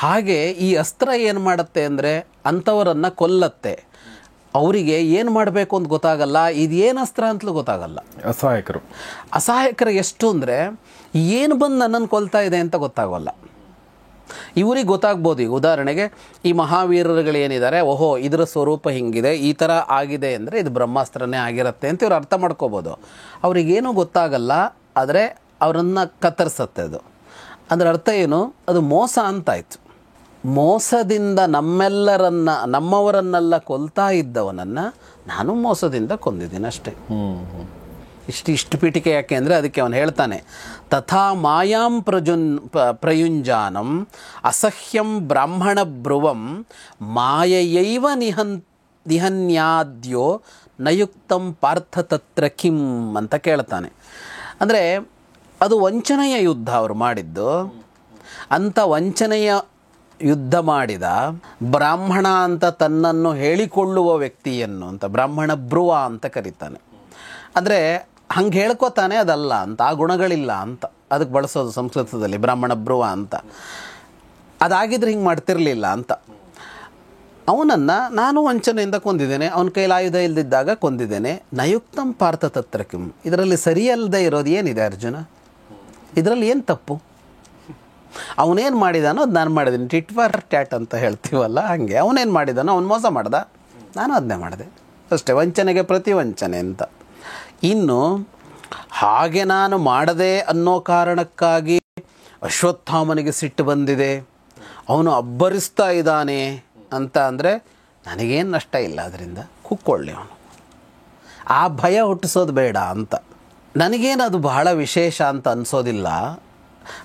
ಹಾಗೆ ಈ ಅಸ್ತ್ರ ಏನು ಮಾಡುತ್ತೆ ಅಂದರೆ ಅಂಥವರನ್ನು ಕೊಲ್ಲತ್ತೆ. ಅವರಿಗೆ ಏನು ಮಾಡಬೇಕು ಅಂತ ಗೊತ್ತಾಗಲ್ಲ, ಇದು ಏನು ಅಸ್ತ್ರ ಅಂತಲೂ ಗೊತ್ತಾಗಲ್ಲ. ಅಸಹಾಯಕರು ಎಷ್ಟು ಅಂದರೆ ಏನು ಬಂದು ನನ್ನನ್ನು ಕೊಲ್ತಾ ಇದೆ ಅಂತ ಗೊತ್ತಾಗೋಲ್ಲ. ಇವರಿಗೆ ಗೊತ್ತಾಗ್ಬೋದು. ಈಗ ಉದಾಹರಣೆಗೆ ಈ ಮಹಾವೀರರುಗಳೇನಿದ್ದಾರೆ, ಓಹೋ ಇದರ ಸ್ವರೂಪ ಹಿಂಗಿದೆ, ಈ ಥರ ಆಗಿದೆ ಅಂದರೆ ಇದು ಬ್ರಹ್ಮಾಸ್ತ್ರನೇ ಆಗಿರುತ್ತೆ ಅಂತ ಇವ್ರು ಅರ್ಥ ಮಾಡ್ಕೋಬೋದು. ಅವರಿಗೇನೂ ಗೊತ್ತಾಗಲ್ಲ, ಆದರೆ ಅವರನ್ನು ಕತ್ತರಿಸತ್ತೆ ಅದು. ಅದರ ಅರ್ಥ ಏನು, ಅದು ಮೋಸ ಅಂತಾಯಿತು. ಮೋಸದಿಂದ ನಮ್ಮವರನ್ನೆಲ್ಲ ಕೊಲ್ತಾ ಇದ್ದವನನ್ನು ನಾನು ಮೋಸದಿಂದ ಕೊಂದಿದ್ದೀನಿ ಅಷ್ಟೇ. ಇಷ್ಟು ಪೀಠಿಕೆ ಯಾಕೆ ಅಂದರೆ ಅದಕ್ಕೆ ಅವನು ಹೇಳ್ತಾನೆ, ತಥಾ ಮಾಯಾಂ ಪ್ರಯುಂಜಾನಂ ಅಸಹ್ಯಂ ಬ್ರಾಹ್ಮಣ ಬ್ರುವಂ ಮಾಯಯೈವ ನಿಹನ್ಯಾದ್ಯೋ ನಯುಕ್ತಂ ಪಾರ್ಥ ತತ್ರ ಕಿಂ ಅಂತ ಕೇಳ್ತಾನೆ. ಅಂದರೆ ಅದು ವಂಚನೆಯ ಯುದ್ಧ ಅವರು ಮಾಡಿದ್ದು. ಅಂಥ ವಂಚನೆಯ ಯುದ್ಧ ಮಾಡಿದ ಬ್ರಾಹ್ಮಣ ಅಂತ ತನ್ನನ್ನು ಹೇಳಿಕೊಳ್ಳುವ ವ್ಯಕ್ತಿಯನ್ನು ಅಂತ ಬ್ರಾಹ್ಮಣ ಬ್ರುವ ಅಂತ ಕರೀತಾನೆ. ಅಂದರೆ ಹಂಗೆ ಹೇಳ್ಕೊತಾನೆ ಅದಲ್ಲ ಅಂತ, ಆ ಗುಣಗಳಿಲ್ಲ ಅಂತ ಅದಕ್ಕೆ ಬಳಸೋದು ಸಂಸ್ಕೃತದಲ್ಲಿ ಬ್ರಾಹ್ಮಣ ಬ್ರುವ ಅಂತ. ಅದಾಗಿದ್ರೆ ಹಿಂಗೆ ಮಾಡ್ತಿರಲಿಲ್ಲ ಅಂತ. ಅವನನ್ನು ನಾನು ವಂಚನೆಯಿಂದ ಕೊಂದಿದ್ದೇನೆ, ಅವನ ಕೈಲಿ ಆಯುಧ ಇಲ್ದಿದ್ದಾಗ ಕೊಂದಿದ್ದೇನೆ. ನಯುಕ್ತಂ ಪಾರ್ಥ ತತ್ರಕಿಂ. ಇದರಲ್ಲಿ ಸರಿಯಲ್ಲದೆ ಇರೋದು ಏನಿದೆ ಅರ್ಜುನ? ಇದರಲ್ಲಿ ಏನು ತಪ್ಪು? ಅವನೇನು ಮಾಡಿದಾನೋ ಅದು ನಾನು ಮಾಡಿದ್ದೀನಿ. ಟಿಟ್ ಫಾರ್ ಟ್ಯಾಟ್ ಅಂತ ಹೇಳ್ತೀವಲ್ಲ, ಹಾಗೆ ಅವನೇನು ಮಾಡಿದಾನೋ ಅವ್ನು ಮೋಸ ಮಾಡ್ದ, ನಾನು ಅದನ್ನೇ ಮಾಡಿದೆ ಅಷ್ಟೇ. ವಂಚನೆಗೆ ಪ್ರತಿ ವಂಚನೆ ಅಂತ. ಇನ್ನು ಹಾಗೆ ನಾನು ಮಾಡದೆ ಅನ್ನೋ ಕಾರಣಕ್ಕಾಗಿ ಅಶ್ವತ್ಥಾಮನಿಗೆ ಸಿಟ್ಟು ಬಂದಿದೆ, ಅವನು ಅಬ್ಬರಿಸ್ತಾ ಇದ್ದಾನೆ ಅಂತ ಅಂದರೆ ನನಗೇನು ನಷ್ಟ ಇಲ್ಲ, ಅದರಿಂದ ಕುಕ್ಕೊಳ್ಳಿ ಅವನು. ಆ ಭಯ ಹುಟ್ಟಿಸೋದು ಬೇಡ ಅಂತ. ನನಗೇನು ಅದು ಬಹಳ ವಿಶೇಷ ಅಂತ ಅನಿಸೋದಿಲ್ಲ.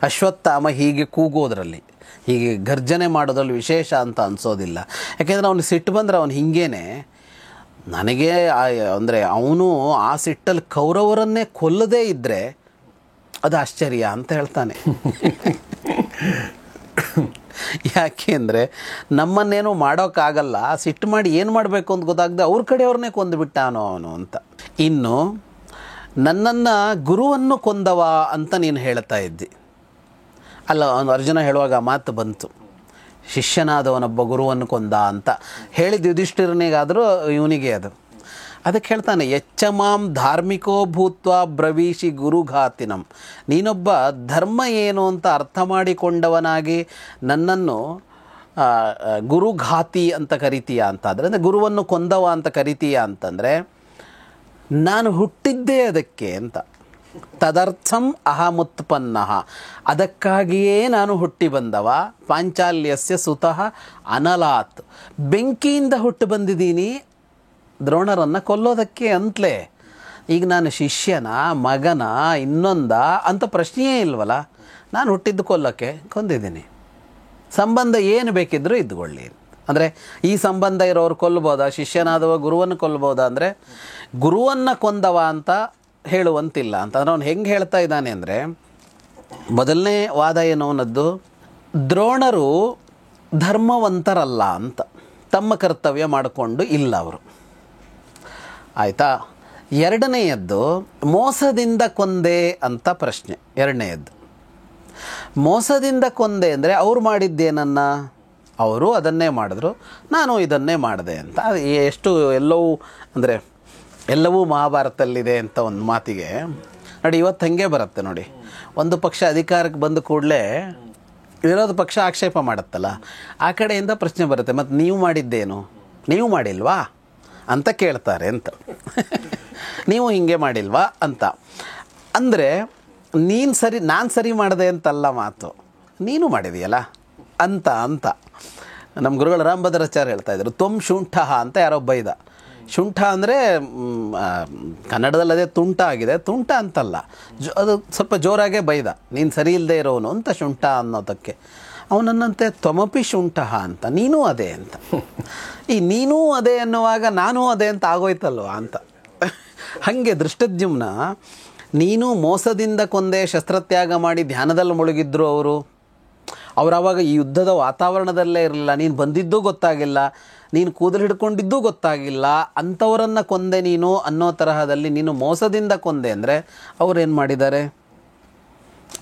ಅಶ್ವತ್ಥಾಮ ಹೀಗೆ ಕೂಗೋದ್ರಲ್ಲಿ, ಹೀಗೆ ಗರ್ಜನೆ ಮಾಡೋದ್ರಲ್ಲಿ ವಿಶೇಷ ಅಂತ ಅನಿಸೋದಿಲ್ಲ. ಯಾಕೆಂದರೆ ಅವನು ಸಿಟ್ಟು ಬಂದರೆ ಅವನು ಹಿಂಗೇನೆ ನನಗೆ ಅಂದರೆ ಅವನು ಆ ಸಿಟ್ಟಲ್ಲಿ ಕೌರವರನ್ನೇ ಕೊಲ್ಲದೇ ಇದ್ದರೆ ಅದು ಆಶ್ಚರ್ಯ ಅಂತ ಹೇಳ್ತಾನೆ. ಯಾಕೆ ಅಂದರೆ ನಮ್ಮನ್ನೇನು ಮಾಡೋಕ್ಕಾಗಲ್ಲ, ಸಿಟ್ಟು ಮಾಡಿ ಏನು ಮಾಡಬೇಕು ಅಂತ ಗೊತ್ತಾಗದೆ ಅವ್ರ ಕಡೆಯವ್ರನ್ನೇ ಕೊಂದುಬಿಟ್ಟಾನೋ ಅವನು ಅಂತ. ಇನ್ನು ನನ್ನನ್ನು ಗುರುವನ್ನು ಕೊಂದವ ಅಂತ ನೀನು ಹೇಳ್ತಾ ಇದ್ದಿ ಅಲ್ಲ. ಅವನು ಅರ್ಜುನ ಹೇಳುವಾಗ ಮಾತು ಬಂತು, ಶಿಷ್ಯನಾದವನೊಬ್ಬ ಗುರುವನ್ನು ಕೊಂದ ಅಂತ ಹೇಳಿದ ಯುಧಿಷ್ಠಿರನಿಗಾದರೂ ಇವನಿಗೆ ಅದಕ್ಕೆ ಹೇಳ್ತಾನೆ, ಎಚ್ಚ ಮಾಂ ಧಾರ್ಮಿಕೋ ಭೂತ್ವ ಬ್ರವೀಷಿ ಗುರುಘಾತಿನಂ. ನೀನೊಬ್ಬ ಧರ್ಮ ಏನು ಅಂತ ಅರ್ಥ ಮಾಡಿಕೊಂಡವನಾಗಿ ನನ್ನನ್ನು ಗುರುಘಾತಿ ಅಂತ ಕರಿತೀಯ ಅಂತಾದರೆ, ಅಂದರೆ ಗುರುವನ್ನು ಕೊಂದವ ಅಂತ ಕರಿತೀಯ ಅಂತಂದರೆ ನಾನು ಹುಟ್ಟಿದ್ದೇ ಅದಕ್ಕೆ ಅಂತ. ತದರ್ಥಂ ಅಹಮುತ್ಪನ್ನ, ಅದಕ್ಕಾಗಿಯೇ ನಾನು ಹುಟ್ಟಿ ಬಂದವ. ಪಾಂಚಾಲ್ಯಸ್ಯ ಸುತಃ ಅನಲಾತ್, ಬೆಂಕಿಯಿಂದ ಹುಟ್ಟು ಬಂದಿದ್ದೀನಿ ದ್ರೋಣರನ್ನು ಕೊಲ್ಲೋದಕ್ಕೆ ಅಂತಲೇ. ಈಗ ನಾನು ಶಿಷ್ಯನ ಮಗನ ಇನ್ನೊಂದ ಅಂತ ಪ್ರಶ್ನೆಯೇ ಇಲ್ವಲ್ಲ. ನಾನು ಹುಟ್ಟಿದ್ದು ಕೊಲ್ಲೋಕ್ಕೆ, ಕೊಂದಿದ್ದೀನಿ. ಸಂಬಂಧ ಏನು ಬೇಕಿದ್ರೂ ಇದ್ದುಕೊಳ್ಳಿ. ಅಂದರೆ ಈ ಸಂಬಂಧ ಇರೋರು ಕೊಲ್ಬೋದಾ? ಶಿಷ್ಯನಾದವ ಗುರುವನ್ನು ಕೊಲ್ಬೋದಾ? ಅಂದರೆ ಗುರುವನ್ನು ಕೊಂದವ ಅಂತ ಹೇಳುವಂತಿಲ್ಲ ಅಂತಂದರೆ ಅವನು ಹೆಂಗೆ ಹೇಳ್ತಾ ಇದ್ದಾನೆ ಅಂದರೆ, ಮೊದಲನೇ ವಾದ ಏನು ಅವನದ್ದು, ದ್ರೋಣರು ಧರ್ಮವಂತರಲ್ಲ ಅಂತ, ತಮ್ಮ ಕರ್ತವ್ಯ ಮಾಡಿಕೊಂಡು ಇಲ್ಲ ಅವರು. ಆಯಿತಾ? ಎರಡನೆಯದ್ದು ಮೋಸದಿಂದ ಕೊಂದೆ ಅಂತ ಪ್ರಶ್ನೆ. ಎರಡನೆಯದ್ದು ಮೋಸದಿಂದ ಕೊಂದೆ ಅಂದರೆ ಅವ್ರು ಮಾಡಿದ್ದೇನನ್ನ, ಅವರು ಅದನ್ನೇ ಮಾಡಿದ್ರು, ನಾನು ಇದನ್ನೇ ಮಾಡಿದೆ ಅಂತ. ಅದು ಎಷ್ಟು ಎಲ್ಲವೂ ಮಹಾಭಾರತದಲ್ಲಿದೆ ಅಂತ ಒಂದು ಮಾತಿಗೆ ನೋಡಿ. ಇವತ್ತು ಹಾಗೆ ಬರುತ್ತೆ ನೋಡಿ, ಒಂದು ಪಕ್ಷ ಅಧಿಕಾರಕ್ಕೆ ಬಂದ ಕೂಡಲೇ ವಿರೋಧ ಪಕ್ಷ ಆಕ್ಷೇಪ ಮಾಡುತ್ತಲ್ಲ, ಆ ಕಡೆಯಿಂದ ಪ್ರಶ್ನೆ ಬರುತ್ತೆ, ಮತ್ತು ನೀವು ಮಾಡಿದ್ದೇನು, ನೀವು ಮಾಡಿಲ್ವಾ ಅಂತ ಕೇಳ್ತಾರೆ ಅಂತ. ನೀವು ಹಿಂಗೆ ಮಾಡಿಲ್ವಾ ಅಂತ. ಅಂದರೆ ನೀನು ಸರಿ ನಾನು ಸರಿ ಮಾಡಿದೆ ಅಂತಲ್ಲ ಮಾತು, ನೀನು ಮಾಡಿದೆಯಲ್ಲ ಅಂತ ಅಂತ. ನಮ್ಮ ಗುರುಗಳು ರಾಮಭದ್ರಾಚಾರ್ಯ ಹೇಳ್ತಾಯಿದ್ರು, ತ್ವಂ ಶುಂಠ ಅಂತ ಯಾರೋ ಬೈದ. ಶುಂಠ ಅಂದರೆ ಕನ್ನಡದಲ್ಲಿ ಅದೇ ತುಂಟ ಆಗಿದೆ, ತುಂಟ ಅಂತಲ್ಲ, ಅದು ಸ್ವಲ್ಪ ಜೋರಾಗೇ ಬೈದ, ನೀನು ಸರಿ ಇಲ್ಲದೆ ಇರೋನು ಅಂತ ಶುಂಠ ಅನ್ನೋದಕ್ಕೆ. ಅವನನ್ನಂತೆ ತ್ವಮಪಿ ಶುಂಠ ಅಂತ, ನೀನೂ ಅದೇ ಅಂತ. ಈ ನೀನೂ ಅದೇ ಅನ್ನುವಾಗ ನಾನೂ ಅದೇ ಅಂತ ಆಗೋಯ್ತಲ್ವ ಅಂತ. ಹಾಗೆ ದೃಷ್ಟದ್ಯುಮ್ನ ನೀನು ಮೋಸದಿಂದ ಕೊಂದೆ, ಶಸ್ತ್ರತ್ಯಾಗ ಮಾಡಿ ಧ್ಯಾನದಲ್ಲಿ ಮುಳುಗಿದ್ರು ಅವರು ಆವಾಗ ಈ ಯುದ್ಧದ ವಾತಾವರಣದಲ್ಲೇ ಇರಲಿಲ್ಲ, ನೀನು ಬಂದಿದ್ದೂ ಗೊತ್ತಾಗಿಲ್ಲ, ನೀನು ಕೂದಲು ಹಿಡ್ಕೊಂಡಿದ್ದೂ ಗೊತ್ತಾಗಿಲ್ಲ, ಅಂಥವರನ್ನು ಕೊಂದೆ ನೀನು ಅನ್ನೋ ತರಹದಲ್ಲಿ ನೀನು ಮೋಸದಿಂದ ಕೊಂದೆ ಅಂದರೆ ಅವರೇನು ಮಾಡಿದ್ದಾರೆ?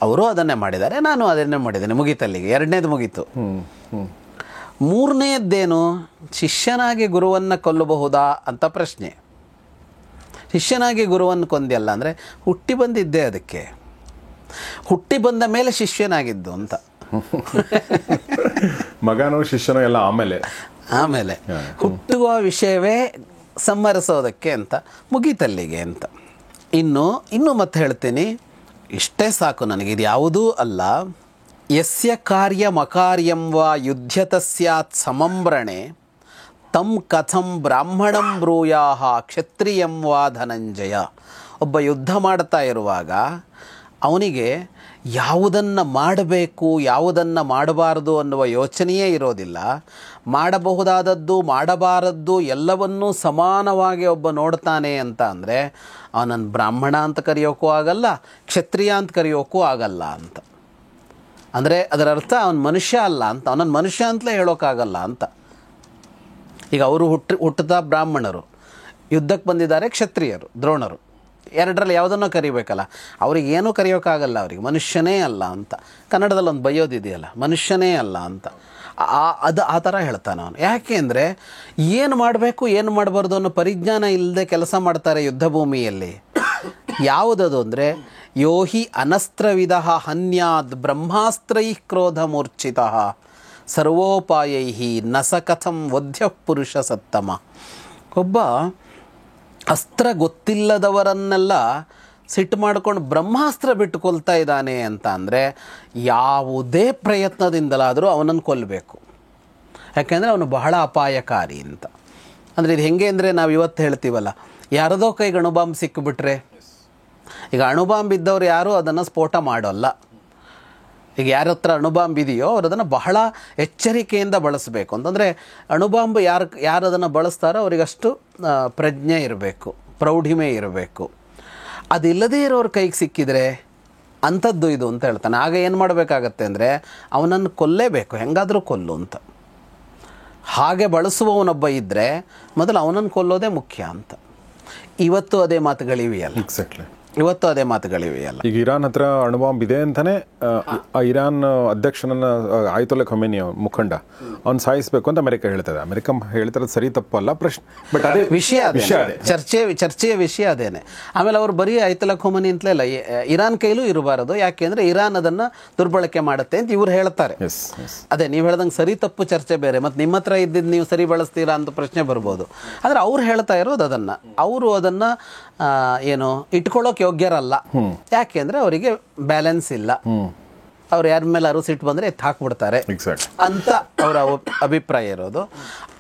ಅವರು ಅದನ್ನೇ ಮಾಡಿದ್ದಾರೆ, ನಾನು ಅದನ್ನೇ ಮಾಡಿದ್ದೇನೆ, ಮುಗೀತಲ್ಲಿಗೆ. ಎರಡನೇದು ಮುಗೀತು. ಮೂರನೇದ್ದೇನು? ಶಿಷ್ಯನಾಗಿ ಗುರುವನ್ನು ಕೊಲ್ಲಬಹುದಾ ಅಂತ ಪ್ರಶ್ನೆ. ಶಿಷ್ಯನಾಗಿ ಗುರುವನ್ನು ಕೊಂದಿಯಲ್ಲ ಅಂದರೆ ಹುಟ್ಟಿ ಬಂದಿದ್ದೆ ಅದಕ್ಕೆ, ಹುಟ್ಟಿ ಬಂದ ಮೇಲೆ ಶಿಷ್ಯನಾಗಿದ್ದು ಅಂತ. ಮಗನೋ ಶಿಷ್ಯನೋ ಎಲ್ಲ ಆಮೇಲೆ ಹುಟ್ಟುವ ವಿಷಯವೇ ಸಂಹರಿಸೋದಕ್ಕೆ ಅಂತ, ಮುಗೀತಲ್ಲಿಗೆ ಅಂತ. ಇನ್ನು ಮತ್ತೆ ಹೇಳ್ತೀನಿ, ಇಷ್ಟೇ ಸಾಕು ನನಗೆ, ಇದು ಯಾವುದೂ ಅಲ್ಲ. ಯಸ್ಯ ಕಾರ್ಯಮಕಾರ್ಯಂ ವಾ ಯುಧ್ಯತ ಸ್ಯಾತ್ ಸಮಂಬ್ರಣೆ ತಂ ಕಥಂ ಬ್ರಾಹ್ಮಣಂ ಬ್ರೂಯಾಹ ಕ್ಷತ್ರಿಯಂ ವಾ ಧನಂಜಯ. ಒಬ್ಬ ಯುದ್ಧ ಮಾಡ್ತಾ ಇರುವಾಗ ಅವನಿಗೆ ಯಾವುದನ್ನು ಮಾಡಬೇಕು ಯಾವುದನ್ನು ಮಾಡಬಾರದು ಅನ್ನುವ ಯೋಚನೆಯೇ ಇರೋದಿಲ್ಲ. ಮಾಡಬಹುದಾದದ್ದು ಮಾಡಬಾರದ್ದು ಎಲ್ಲವನ್ನೂ ಸಮಾನವಾಗಿ ಒಬ್ಬ ನೋಡ್ತಾನೆ ಅಂತ ಅಂದರೆ ಅವನನ್ನು ಬ್ರಾಹ್ಮಣ ಅಂತ ಕರೆಯೋಕ್ಕೂ ಆಗಲ್ಲ, ಕ್ಷತ್ರಿಯ ಅಂತ ಕರೆಯೋಕ್ಕೂ ಆಗಲ್ಲ ಅಂತ. ಅಂದರೆ ಅದರ ಅರ್ಥ ಅವನು ಮನುಷ್ಯ ಅಲ್ಲ ಅಂತ, ಅವನನ್ನು ಮನುಷ್ಯ ಅಂತಲೇ ಹೇಳೋಕ್ಕಾಗಲ್ಲ ಅಂತ. ಈಗ ಅವರು ಹುಟ್ಟದ ಬ್ರಾಹ್ಮಣರು, ಯುದ್ಧಕ್ಕೆ ಬಂದಿದ್ದಾರೆ ಕ್ಷತ್ರಿಯರು, ದ್ರೋಣರು, ಎರಡರಲ್ಲಿ ಯಾವುದನ್ನೋ ಕರಿಬೇಕಲ್ಲ, ಅವ್ರಿಗೆ ಏನೂ ಕರೆಯೋಕ್ಕಾಗಲ್ಲ, ಅವ್ರಿಗೆ ಮನುಷ್ಯನೇ ಅಲ್ಲ ಅಂತ. ಕನ್ನಡದಲ್ಲಿ ಒಂದು ಬೈಯೋದಿದೆಯಲ್ಲ, ಮನುಷ್ಯನೇ ಅಲ್ಲ ಅಂತ. ಆ ಥರ ಹೇಳ್ತಾನೆ ಅವನು. ಯಾಕೆ ಅಂದರೆ ಏನು ಮಾಡಬೇಕು ಏನು ಮಾಡಬಾರ್ದು ಅನ್ನೋ ಪರಿಜ್ಞಾನ ಇಲ್ಲದೆ ಕೆಲಸ ಮಾಡ್ತಾರೆ ಯುದ್ಧ ಭೂಮಿಯಲ್ಲಿ. ಯಾವುದದು ಅಂದರೆ ಯೋಹಿ ಅನಸ್ತ್ರವಿಧ ಹನ್ಯಾದ್ ಬ್ರಹ್ಮಾಸ್ತ್ರೈ ಕ್ರೋಧ ಮೂರ್ಛಿತ ಸರ್ವೋಪಾಯೈ ನಸಕಥಂ ವಧ್ಯ ಪುರುಷ ಸತ್ತಮ. ಒಬ್ಬ ಅಸ್ತ್ರ ಗೊತ್ತಿಲ್ಲದವರನ್ನೆಲ್ಲ ಸಿಟ್ಟು ಮಾಡ್ಕೊಂಡು ಬ್ರಹ್ಮಾಸ್ತ್ರ ಬಿಟ್ಟು ಕೊಲ್ತಾ ಇದ್ದಾನೆ ಅಂತ ಅಂದರೆ ಯಾವುದೇ ಪ್ರಯತ್ನದಿಂದಲಾದರೂ ಅವನನ್ನು ಕೊಲ್ಲಬೇಕು. ಯಾಕೆಂದರೆ ಅವನು ಬಹಳ ಅಪಾಯಕಾರಿ ಅಂತ. ಅಂದರೆ ಇದು ಹೆಂಗೆ ಅಂದರೆ ನಾವು ಇವತ್ತು ಹೇಳ್ತೀವಲ್ಲ, ಯಾರದೋ ಕೈಗೆ ಅಣುಬಾಂಬ್ ಸಿಕ್ಕಿಬಿಟ್ರೆ, ಈಗ ಅಣುಬಾಂಬ್ ಇದ್ದವ್ರು ಯಾರೂ ಅದನ್ನು ಸ್ಫೋಟ ಮಾಡೋಲ್ಲ. ಈಗ ಯಾರ ಹತ್ರ ಅಣುಬಾಂಬ್ ಇದೆಯೋ ಅವ್ರು ಅದನ್ನು ಬಹಳ ಎಚ್ಚರಿಕೆಯಿಂದ ಬಳಸಬೇಕು. ಅಂತಂದರೆ ಅಣುಬಾಂಬ್ ಯಾರು ಅದನ್ನು ಬಳಸ್ತಾರೋ ಅವರಿಗಷ್ಟು ಪ್ರಜ್ಞೆ ಇರಬೇಕು, ಪ್ರೌಢಿಮೆ ಇರಬೇಕು. ಅದಿಲ್ಲದೇ ಇರೋರ ಕೈಗೆ ಸಿಕ್ಕಿದರೆ ಅಂಥದ್ದು ಇದು ಅಂತ ಹೇಳ್ತಾನೆ. ಆಗ ಏನು ಮಾಡಬೇಕಾಗತ್ತೆ ಅಂದರೆ ಅವನನ್ನು ಕೊಲ್ಲೇಬೇಕು, ಹೆಂಗಾದರೂ ಕೊಲ್ಲು ಅಂತ. ಹಾಗೆ ಬಳಸುವವನೊಬ್ಬ ಇದ್ದರೆ ಮೊದಲು ಅವನನ್ನು ಕೊಲ್ಲೋದೇ ಮುಖ್ಯ ಅಂತ. ಇವತ್ತು ಅದೇ ಮಾತುಗಳಿವೆಯಲ್ಲ. ಎಕ್ಸಾಕ್ಟ್ಲಿ, ಇವತ್ತು ಅದೇ ಮಾತುಗಳಿವೆಯಲ್ಲ. ಈಗ ಇರಾನ್ ಹತ್ರ ಅಣುಬಾಂಬ್ ಇದೆ ಅಂತಾನೆ ಆ ಇರಾನ್ ಅಧ್ಯಕ್ಷನನ್ನ ಆಯತೊಲ್ಲಾ ಖಮೇನಿ ಮುಖಂಡ ಅವ್ನು ಸಾಯಿಸಬೇಕು ಅಂತ ಅಮೆರಿಕ ಹೇಳ್ತದೆ. ಅಮೆರಿಕ ಹೇಳ್ತಿರೋದು ಸರಿ ತಪ್ಪಲ್ಲ, ಪ್ರಶ್ನೆ ಬಟ್ ಅದೇ ವಿಷಯ ಅದೇ, ಚರ್ಚೆಯ ವಿಷಯ ಅದೇನೆ. ಆಮೇಲೆ ಅವರು ಬರೀ ಆಯತೊಲ್ಲಾ ಖಮೇನಿ ಅಂತಲೇ ಇಲ್ಲ, ಇರಾನ್ ಕೈಲೂ ಇರಬಾರದು, ಯಾಕೆಂದ್ರೆ ಇರಾನ್ ಅದನ್ನು ದುರ್ಬಳಕೆ ಮಾಡುತ್ತೆ ಅಂತ ಇವ್ರು ಹೇಳ್ತಾರೆ. ಅದೇ ನೀವು ಹೇಳ್ದಂಗೆ ಸರಿ ತಪ್ಪು ಚರ್ಚೆ ಬೇರೆ, ಮತ್ತು ನಿಮ್ಮ ಹತ್ರ ಇದ್ದಿದ್ದು ನೀವು ಸರಿ ಬಳಸ್ತೀರಾ ಅಂತ ಪ್ರಶ್ನೆ ಬರ್ಬೋದು. ಆದರೆ ಅವ್ರು ಹೇಳ್ತಾ ಇರೋದು ಅದನ್ನು, ಅವರು ಅದನ್ನು ಏನು ಇಟ್ಕೊಳ್ಳೋಕೆ ಯೋಗ್ಯರಲ್ಲ. ಯಾಕೆಂದ್ರೆ ಅವರಿಗೆ ಬ್ಯಾಲೆನ್ಸ್ ಇಲ್ಲ, ಅವ್ರು ಯಾರ ಮೇಲೆ ಸಿಟ್ಟು ಬಂದರೆ ಎತ್ತು ಹಾಕ್ಬಿಡ್ತಾರೆ ಅಂತ ಅವರ ಅಭಿಪ್ರಾಯ ಇರೋದು.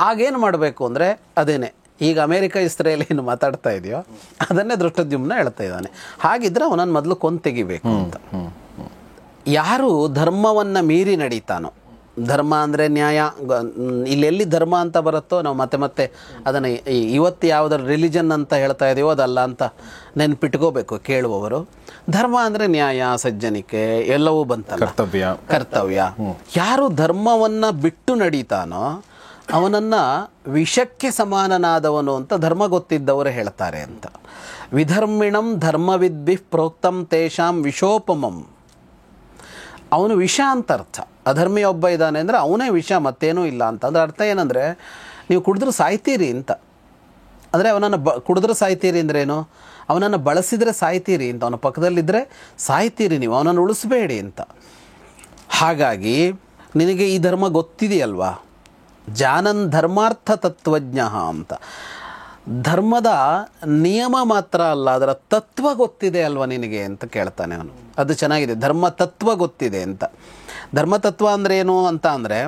ಆಗೇನು ಮಾಡಬೇಕು ಅಂದರೆ ಅದೇನೆ, ಈಗ ಅಮೇರಿಕ ಇಸ್ರೇಲ್ ಏನು ಮಾತಾಡ್ತಾ ಇದೆಯೋ ಅದನ್ನೇ ದೃಷ್ಟದ್ಯುಮ್ನ ಹೇಳ್ತಾ ಇದ್ದಾನೆ. ಹಾಗಿದ್ರೆ ಅವನನ್ನು ಮೊದಲು ಕೊಂದು ತೆಗಿಬೇಕು ಅಂತ. ಯಾರು ಧರ್ಮವನ್ನು ಮೀರಿ ನಡೀತಾನೋ, ಧರ್ಮ ಅಂದರೆ ನ್ಯಾಯ, ಇಲ್ಲೆಲ್ಲಿ ಧರ್ಮ ಅಂತ ಬರುತ್ತೋ ನಾವು ಮತ್ತೆ ಅದನ್ನು ಇವತ್ತು ಯಾವುದರ ರಿಲಿಜನ್ ಅಂತ ಹೇಳ್ತಾ ಇದೆಯೋ ಅದಲ್ಲ ಅಂತ ನೆನ್ಪಿಟ್ಕೋಬೇಕು ಕೇಳುವವರು. ಧರ್ಮ ಅಂದರೆ ನ್ಯಾಯ, ಸಜ್ಜನಿಕೆ ಎಲ್ಲವೂ ಬಂತಲ್ಲ, ಕರ್ತವ್ಯ. ಯಾರು ಧರ್ಮವನ್ನು ಬಿಟ್ಟು ನಡೀತಾನೋ ಅವನನ್ನು ವಿಷಕ್ಕೆ ಸಮಾನನಾದವನು ಅಂತ ಧರ್ಮ ಗೊತ್ತಿದ್ದವರು ಹೇಳ್ತಾರೆ ಅಂತ. ವಿಧರ್ಮಿಣಂ ಧರ್ಮವಿದ್ಭಿ ಪ್ರೋಕ್ತಂ ತೇಷಾಂ ವಿಷೋಪಮಂ. ಅವನು ವಿಷ ಅಂತ ಅರ್ಥ. ಅಧರ್ಮಿ ಒಬ್ಬ ಇದ್ದಾನೆ ಅಂದರೆ ಅವನೇ ವಿಷ, ಮತ್ತೇನೂ ಇಲ್ಲ ಅಂತ. ಅದರ ಅರ್ಥ ಏನಂದರೆ ನೀವು ಕುಡಿದ್ರೂ ಸಾಯ್ತೀರಿ ಅಂತ. ಅಂದರೆ ಅವನನ್ನು ಕುಡಿದ್ರೂ ಸಾಯ್ತೀರಿ ಅಂದ್ರೇನು, ಅವನನ್ನು ಬಳಸಿದರೆ ಸಾಯ್ತೀರಿ ಅಂತ, ಅವನ ಪಕ್ಕದಲ್ಲಿದ್ದರೆ ಸಾಯ್ತೀರಿ ನೀವು, ಅವನನ್ನು ಉಳಿಸ್ಬೇಡಿ ಅಂತ. ಹಾಗಾಗಿ ನಿನಗೆ ಈ ಧರ್ಮ ಗೊತ್ತಿದೆಯಲ್ವಾ, ಜಾನನ್ ಧರ್ಮಾರ್ಥ ತತ್ವಜ್ಞ ಅಂತ. ಧರ್ಮದ ನಿಯಮ ಮಾತ್ರ ಅಲ್ಲ, ಅದರ ತತ್ವ ಗೊತ್ತಿದೆ ಅಲ್ವಾ ನಿನಗೆ ಅಂತ ಕೇಳ್ತಾನೆ ಅವನು. ಅದು ಚೆನ್ನಾಗಿದೆ, ಧರ್ಮ ತತ್ವ ಗೊತ್ತಿದೆ ಅಂತ. ಧರ್ಮತತ್ವ ಅಂದರೆ ಏನು ಅಂತ ಅಂದರೆ,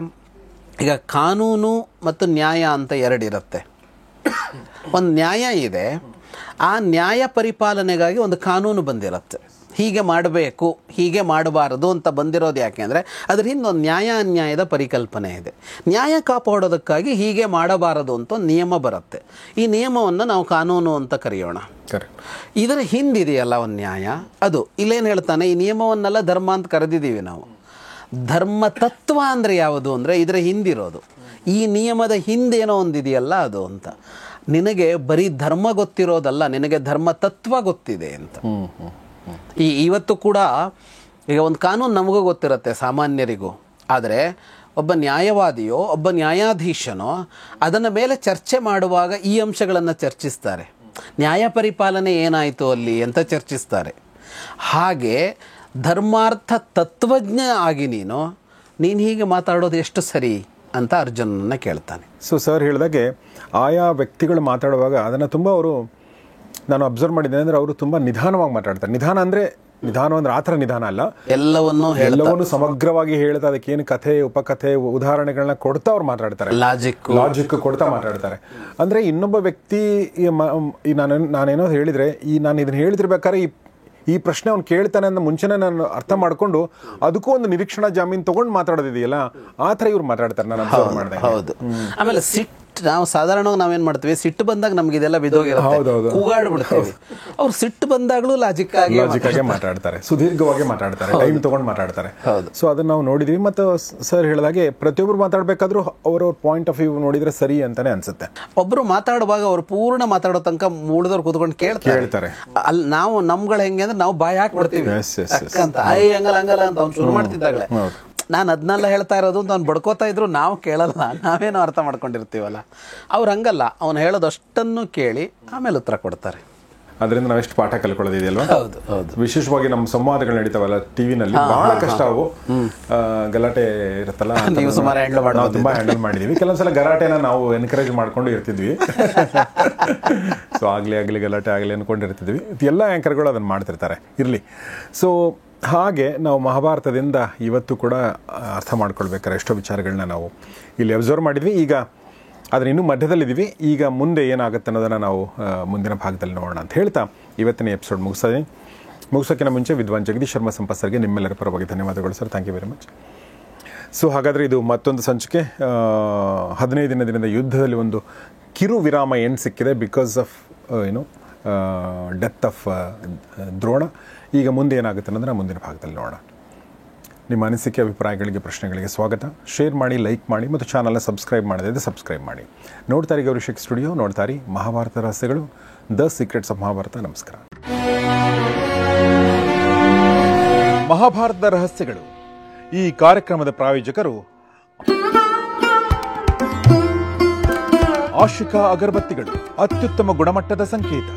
ಈಗ ಕಾನೂನು ಮತ್ತು ನ್ಯಾಯ ಅಂತ ಎರಡಿರುತ್ತೆ. ಒಂದು ನ್ಯಾಯ ಇದೆ, ಆ ನ್ಯಾಯ ಪರಿಪಾಲನೆಗಾಗಿ ಒಂದು ಕಾನೂನು ಬಂದಿರುತ್ತೆ. ಹೀಗೆ ಮಾಡಬೇಕು, ಹೀಗೆ ಮಾಡಬಾರದು ಅಂತ ಬಂದಿರೋದು ಯಾಕೆ ಅಂದರೆ ಅದ್ರ ಹಿಂದೆ ಒಂದು ನ್ಯಾಯ ಅನ್ಯಾಯದ ಪರಿಕಲ್ಪನೆ ಇದೆ. ನ್ಯಾಯ ಕಾಪಾಡೋದಕ್ಕಾಗಿ ಹೀಗೆ ಮಾಡಬಾರದು ಅಂತ ಒಂದು ನಿಯಮ ಬರುತ್ತೆ. ಈ ನಿಯಮವನ್ನು ನಾವು ಕಾನೂನು ಅಂತ ಕರೆಯೋಣ. ಇದರ ಹಿಂದಿದೆಯಲ್ಲ ಒಂದು ನ್ಯಾಯ, ಅದು ಇಲ್ಲೇನು ಹೇಳ್ತಾನೆ, ಈ ನಿಯಮವನ್ನೆಲ್ಲ ಧರ್ಮ ಅಂತ ಕರೆದಿದ್ದೀವಿ ನಾವು. ಧರ್ಮ ತತ್ವ ಅಂದರೆ ಯಾವುದು ಅಂದರೆ ಇದರ ಹಿಂದಿರೋದು, ಈ ನಿಯಮದ ಹಿಂದೇನೋ ಒಂದಿದೆಯಲ್ಲ ಅದು ಅಂತ. ನಿನಗೆ ಬರೀ ಧರ್ಮ ಗೊತ್ತಿರೋದಲ್ಲ, ನಿನಗೆ ಧರ್ಮ ತತ್ವ ಗೊತ್ತಿದೆ ಅಂತ. ಇವತ್ತು ಕೂಡ ಈಗ ಒಂದು ಕಾನೂನು ನಮಗೂ ಗೊತ್ತಿರುತ್ತೆ ಸಾಮಾನ್ಯರಿಗೂ, ಆದರೆ ಒಬ್ಬ ನ್ಯಾಯವಾದಿಯೋ ಒಬ್ಬ ನ್ಯಾಯಾಧೀಶನೋ ಅದನ್ನ ಮೇಲೆ ಚರ್ಚೆ ಮಾಡುವಾಗ ಈ ಅಂಶಗಳನ್ನು ಚರ್ಚಿಸ್ತಾರೆ. ನ್ಯಾಯ ಪರಿಪಾಲನೆ ಏನಾಯಿತು ಅಲ್ಲಿ ಅಂತ ಚರ್ಚಿಸ್ತಾರೆ. ಹಾಗೆ ಧರ್ಮಾರ್ಥ ತತ್ವಜ್ಞ ಆಗಿ ನೀನು ಹೀಗೆ ಮಾತಾಡೋದು ಎಷ್ಟು ಸರಿ ಅಂತ ಅರ್ಜುನನ್ನ ಕೇಳ್ತಾನೆ. ಸೊ ಸರ್ ಹೇಳಿದಾಗೆ ಆಯಾ ವ್ಯಕ್ತಿಗಳು ಮಾತಾಡುವಾಗ ಅದನ್ನು ತುಂಬ ಅವರು, ನಾನು ಅಬ್ಸರ್ವ್ ಮಾಡಿದ್ದೇನೆ ಅಂದರೆ ಅವರು ತುಂಬ ನಿಧಾನವಾಗಿ ಮಾತಾಡ್ತಾರೆ. ನಿಧಾನ ಅಂದರೆ ಆ ಥರ ನಿಧಾನ ಅಲ್ಲ, ಎಲ್ಲವನ್ನೂ ಸಮಗ್ರವಾಗಿ ಹೇಳ್ತಾ ಅದಕ್ಕೇನು ಕಥೆ, ಉಪಕಥೆ, ಉದಾಹರಣೆಗಳನ್ನ ಕೊಡ್ತಾ ಅವ್ರು ಮಾತಾಡ್ತಾರೆ. ಲಾಜಿಕ್ ಕೊಡ್ತಾ ಮಾತಾಡ್ತಾರೆ. ಅಂದರೆ ಇನ್ನೊಬ್ಬ ವ್ಯಕ್ತಿ ನಾನೇನೋ ಹೇಳಿದರೆ ನಾನು ಇದನ್ನು ಹೇಳ್ತಿರ್ಬೇಕಾದ್ರೆ ಈ ಪ್ರಶ್ನೆ ಅವ್ನು ಕೇಳ್ತಾನೆ ಅಂತ ಮುಂಚೆನೇ ನಾನು ಅರ್ಥ ಮಾಡಿಕೊಂಡು ಅದಕ್ಕೂ ಒಂದು ನಿರೀಕ್ಷಣಾ ಜಾಮೀನು ತಗೊಂಡು ಮಾತಾಡೋದಿದೆಯಲ್ಲ, ಆ ಥರ ಇವ್ರು ಮಾತಾಡ್ತಾರೆ. ನಾನು ಅಬ್ಸರ್ವ್ ಮಾಡಿದೆ. ಹೌದು. ಆಮೇಲೆ ನಾವು ಸಾಧಾರಣವಾಗಿ ನಾವೇನ್ ಮಾಡ್ತೀವಿ, ಸಿಟ್ಟು ಬಂದಾಗ ನಮ್ಗೆ ಇದೆಲ್ಲ ಬಿದ್ದೋಗಿರುತ್ತೆ, ಕೂಗಾಡ್ಬಿಡ್ತೀವಿ. ಅವ್ರು ಸಿಟ್ಟು ಬಂದಾಗಲೂ ಲಾಜಿಕ್ ಆಗಿ ಮಾತಾಡ್ತಾರೆ, ಸುದೀರ್ಘವಾಗಿ ಮಾತಾಡ್ತಾರೆ, ಟೈಮ್ ತಗೊಂಡು ಮಾತಾಡ್ತಾರೆ. ಸೊ ಅದನ್ನ ನಾವು ನೋಡಿದೀವಿ. ಮತ್ತು ಸರ್ ಹೇಳಿದಾಗೆ ಪ್ರತಿಯೊಬ್ರು ಮಾತಾಡ್ಬೇಕಾದ್ರೂ ಅವ್ರವ್ರ ಪಾಯಿಂಟ್ ಆಫ್ ವ್ಯೂ ನೋಡಿದ್ರೆ ಸರಿ ಅಂತಾನೆ ಅನ್ಸುತ್ತೆ. ಒಬ್ರು ಮಾತಾಡುವಾಗ ಅವ್ರು ಪೂರ್ಣ ಮಾತಾಡೋ ತನಕ ಮೂಳಿದವ್ರು ಕೂತ್ಕೊಂಡು ಕೇಳ್ತಾರೆ. ಅಲ್ಲಿ ನಾವು ನಮ್ಗಳು ಹೆಂಗೆ ಅಂದ್ರೆ ನಾವು ಬಾಯಿ ಹಾಕ್ಬಿಡ್ತೀವಿ ಅಂತ, ಹಂಗಲ್ಲ ಅಂತ ಅವ್ನು ಶುರು ಮಾಡ್ತಿದ್ದಾಗಲೇ ನಾನು ಅದನ್ನೆಲ್ಲ ಹೇಳ್ತಾ ಇರೋದು ಅಂತ ಅವ್ನು ಬಡ್ಕೋತಾ ಇದ್ರು ನಾವು ಕೇಳಲ್ಲ, ನಾವೇನೋ ಅರ್ಥ ಮಾಡ್ಕೊಂಡಿರ್ತೀವಲ್ಲ. ಅವ್ರು ಹಂಗಲ್ಲ, ಅವ್ನು ಹೇಳೋದಷ್ಟನ್ನು ಕೇಳಿ ಆಮೇಲೆ ಉತ್ತರ ಕೊಡ್ತಾರೆ. ಅದರಿಂದ ನಾವೆಷ್ಟು ಪಾಠ ಕಲ್ಕೊಳ್ಳೋದಿದೆಯಲ್ವಾ. ಹೌದು. ವಿಶೇಷವಾಗಿ ನಮ್ಮ ಸಂವಾದಗಳು ನಡೀತಾವಲ್ಲ ಟಿವಿನಲ್ಲಿ, ಬಹಳ ಕಷ್ಟ ಅವು. ಗಲಾಟೆ ಇರುತ್ತಲ್ಲ, ನೀವು ಸುಮಾರು ನಾವು ತುಂಬಾ ಹ್ಯಾಂಡಲ್ ಮಾಡಿದೀವಿ. ಕೆಲವೊಂದ್ಸಲ ಗಲಾಟೆನ ನಾವು ಎನ್ಕರೇಜ್ ಮಾಡ್ಕೊಂಡು ಇರ್ತಿದ್ವಿ. ಸೊ ಆಗಲಿ ಗಲಾಟೆ ಆಗಲಿ ಅನ್ಕೊಂಡಿರ್ತಿದ್ವಿ. ಎಲ್ಲ ಆ್ಯಂಕರ್ಗಳು ಅದನ್ನು ಮಾಡ್ತಿರ್ತಾರೆ, ಇರಲಿ. ಸೊ ಹಾಗೆ ನಾವು ಮಹಾಭಾರತದಿಂದ ಇವತ್ತು ಕೂಡ ಅರ್ಥ ಮಾಡ್ಕೊಳ್ಬೇಕಾದ್ರೆ ಎಷ್ಟೋ ವಿಚಾರಗಳನ್ನ ನಾವು ಇಲ್ಲಿ ಅಬ್ಸರ್ವ್ ಮಾಡಿದ್ವಿ. ಈಗ ಆದರೆ ಇನ್ನೂ ಮಧ್ಯದಲ್ಲಿದ್ದೀವಿ. ಈಗ ಮುಂದೆ ಏನಾಗುತ್ತೆ ಅನ್ನೋದನ್ನು ನಾವು ಮುಂದಿನ ಭಾಗದಲ್ಲಿ ನೋಡೋಣ ಅಂತ ಹೇಳ್ತಾ ಇವತ್ತಿನ ಎಪಿಸೋಡ್ ಮುಗಿಸ್ತಾ ಇದ್ದೀನಿ. ಮುಗಿಸೋಕ್ಕಿಂತ ಮುಂಚೆ ವಿದ್ವಾನ್ ಜಗದೀಶ್ ಶರ್ಮಾ ಸಂಪತ್ ಸರ್ಗೆ ನಿಮ್ಮೆಲ್ಲರ ಪರವಾಗಿ ಧನ್ಯವಾದಗಳು sir. Thank you very much. So ಹಾಗಾದರೆ ಇದು ಮತ್ತೊಂದು ಸಂಚಿಕೆ. 15 ದಿನದಿಂದ ಯುದ್ಧದಲ್ಲಿ ಒಂದು ಕಿರು ವಿರಾಮ ಏನು ಸಿಕ್ಕಿದೆ because of death of Drona. ಈಗ ಮುಂದೆ ಏನಾಗುತ್ತೆ ಅನ್ನೋದನ್ನ ಮುಂದಿನ ಭಾಗದಲ್ಲಿ ನೋಡೋಣ. ನಿಮ್ಮ ಅನಿಸಿಕೆ, ಅಭಿಪ್ರಾಯಗಳಿಗೆ, ಪ್ರಶ್ನೆಗಳಿಗೆ ಸ್ವಾಗತ. ಶೇರ್ ಮಾಡಿ, ಲೈಕ್ ಮಾಡಿ ಮತ್ತು ಚಾನಲ್ನ ಸಬ್ಸ್ಕ್ರೈಬ್ ಮಾಡದಿದ್ದರೆ ಸಬ್ಸ್ಕ್ರೈಬ್ ಮಾಡಿ. ನೋಡ್ತಾರಿ ಗೌರಿಶೇಖರ್ ಸ್ಟುಡಿಯೋ, ನೋಡ್ತಾರಿ ಮಹಾಭಾರತ ರಹಸ್ಯಗಳು, ದ ಸೀಕ್ರೆಟ್ಸ್ ಆಫ್ ಮಹಾಭಾರತ. ನಮಸ್ಕಾರ. ಮಹಾಭಾರತದ ರಹಸ್ಯಗಳು ಈ ಕಾರ್ಯಕ್ರಮದ ಪ್ರಾಯೋಜಕರು ಆಶಿಕಾ ಅಗರಬತ್ತಿಗಳು, ಅತ್ಯುತ್ತಮ ಗುಣಮಟ್ಟದ ಸಂಕೇತ.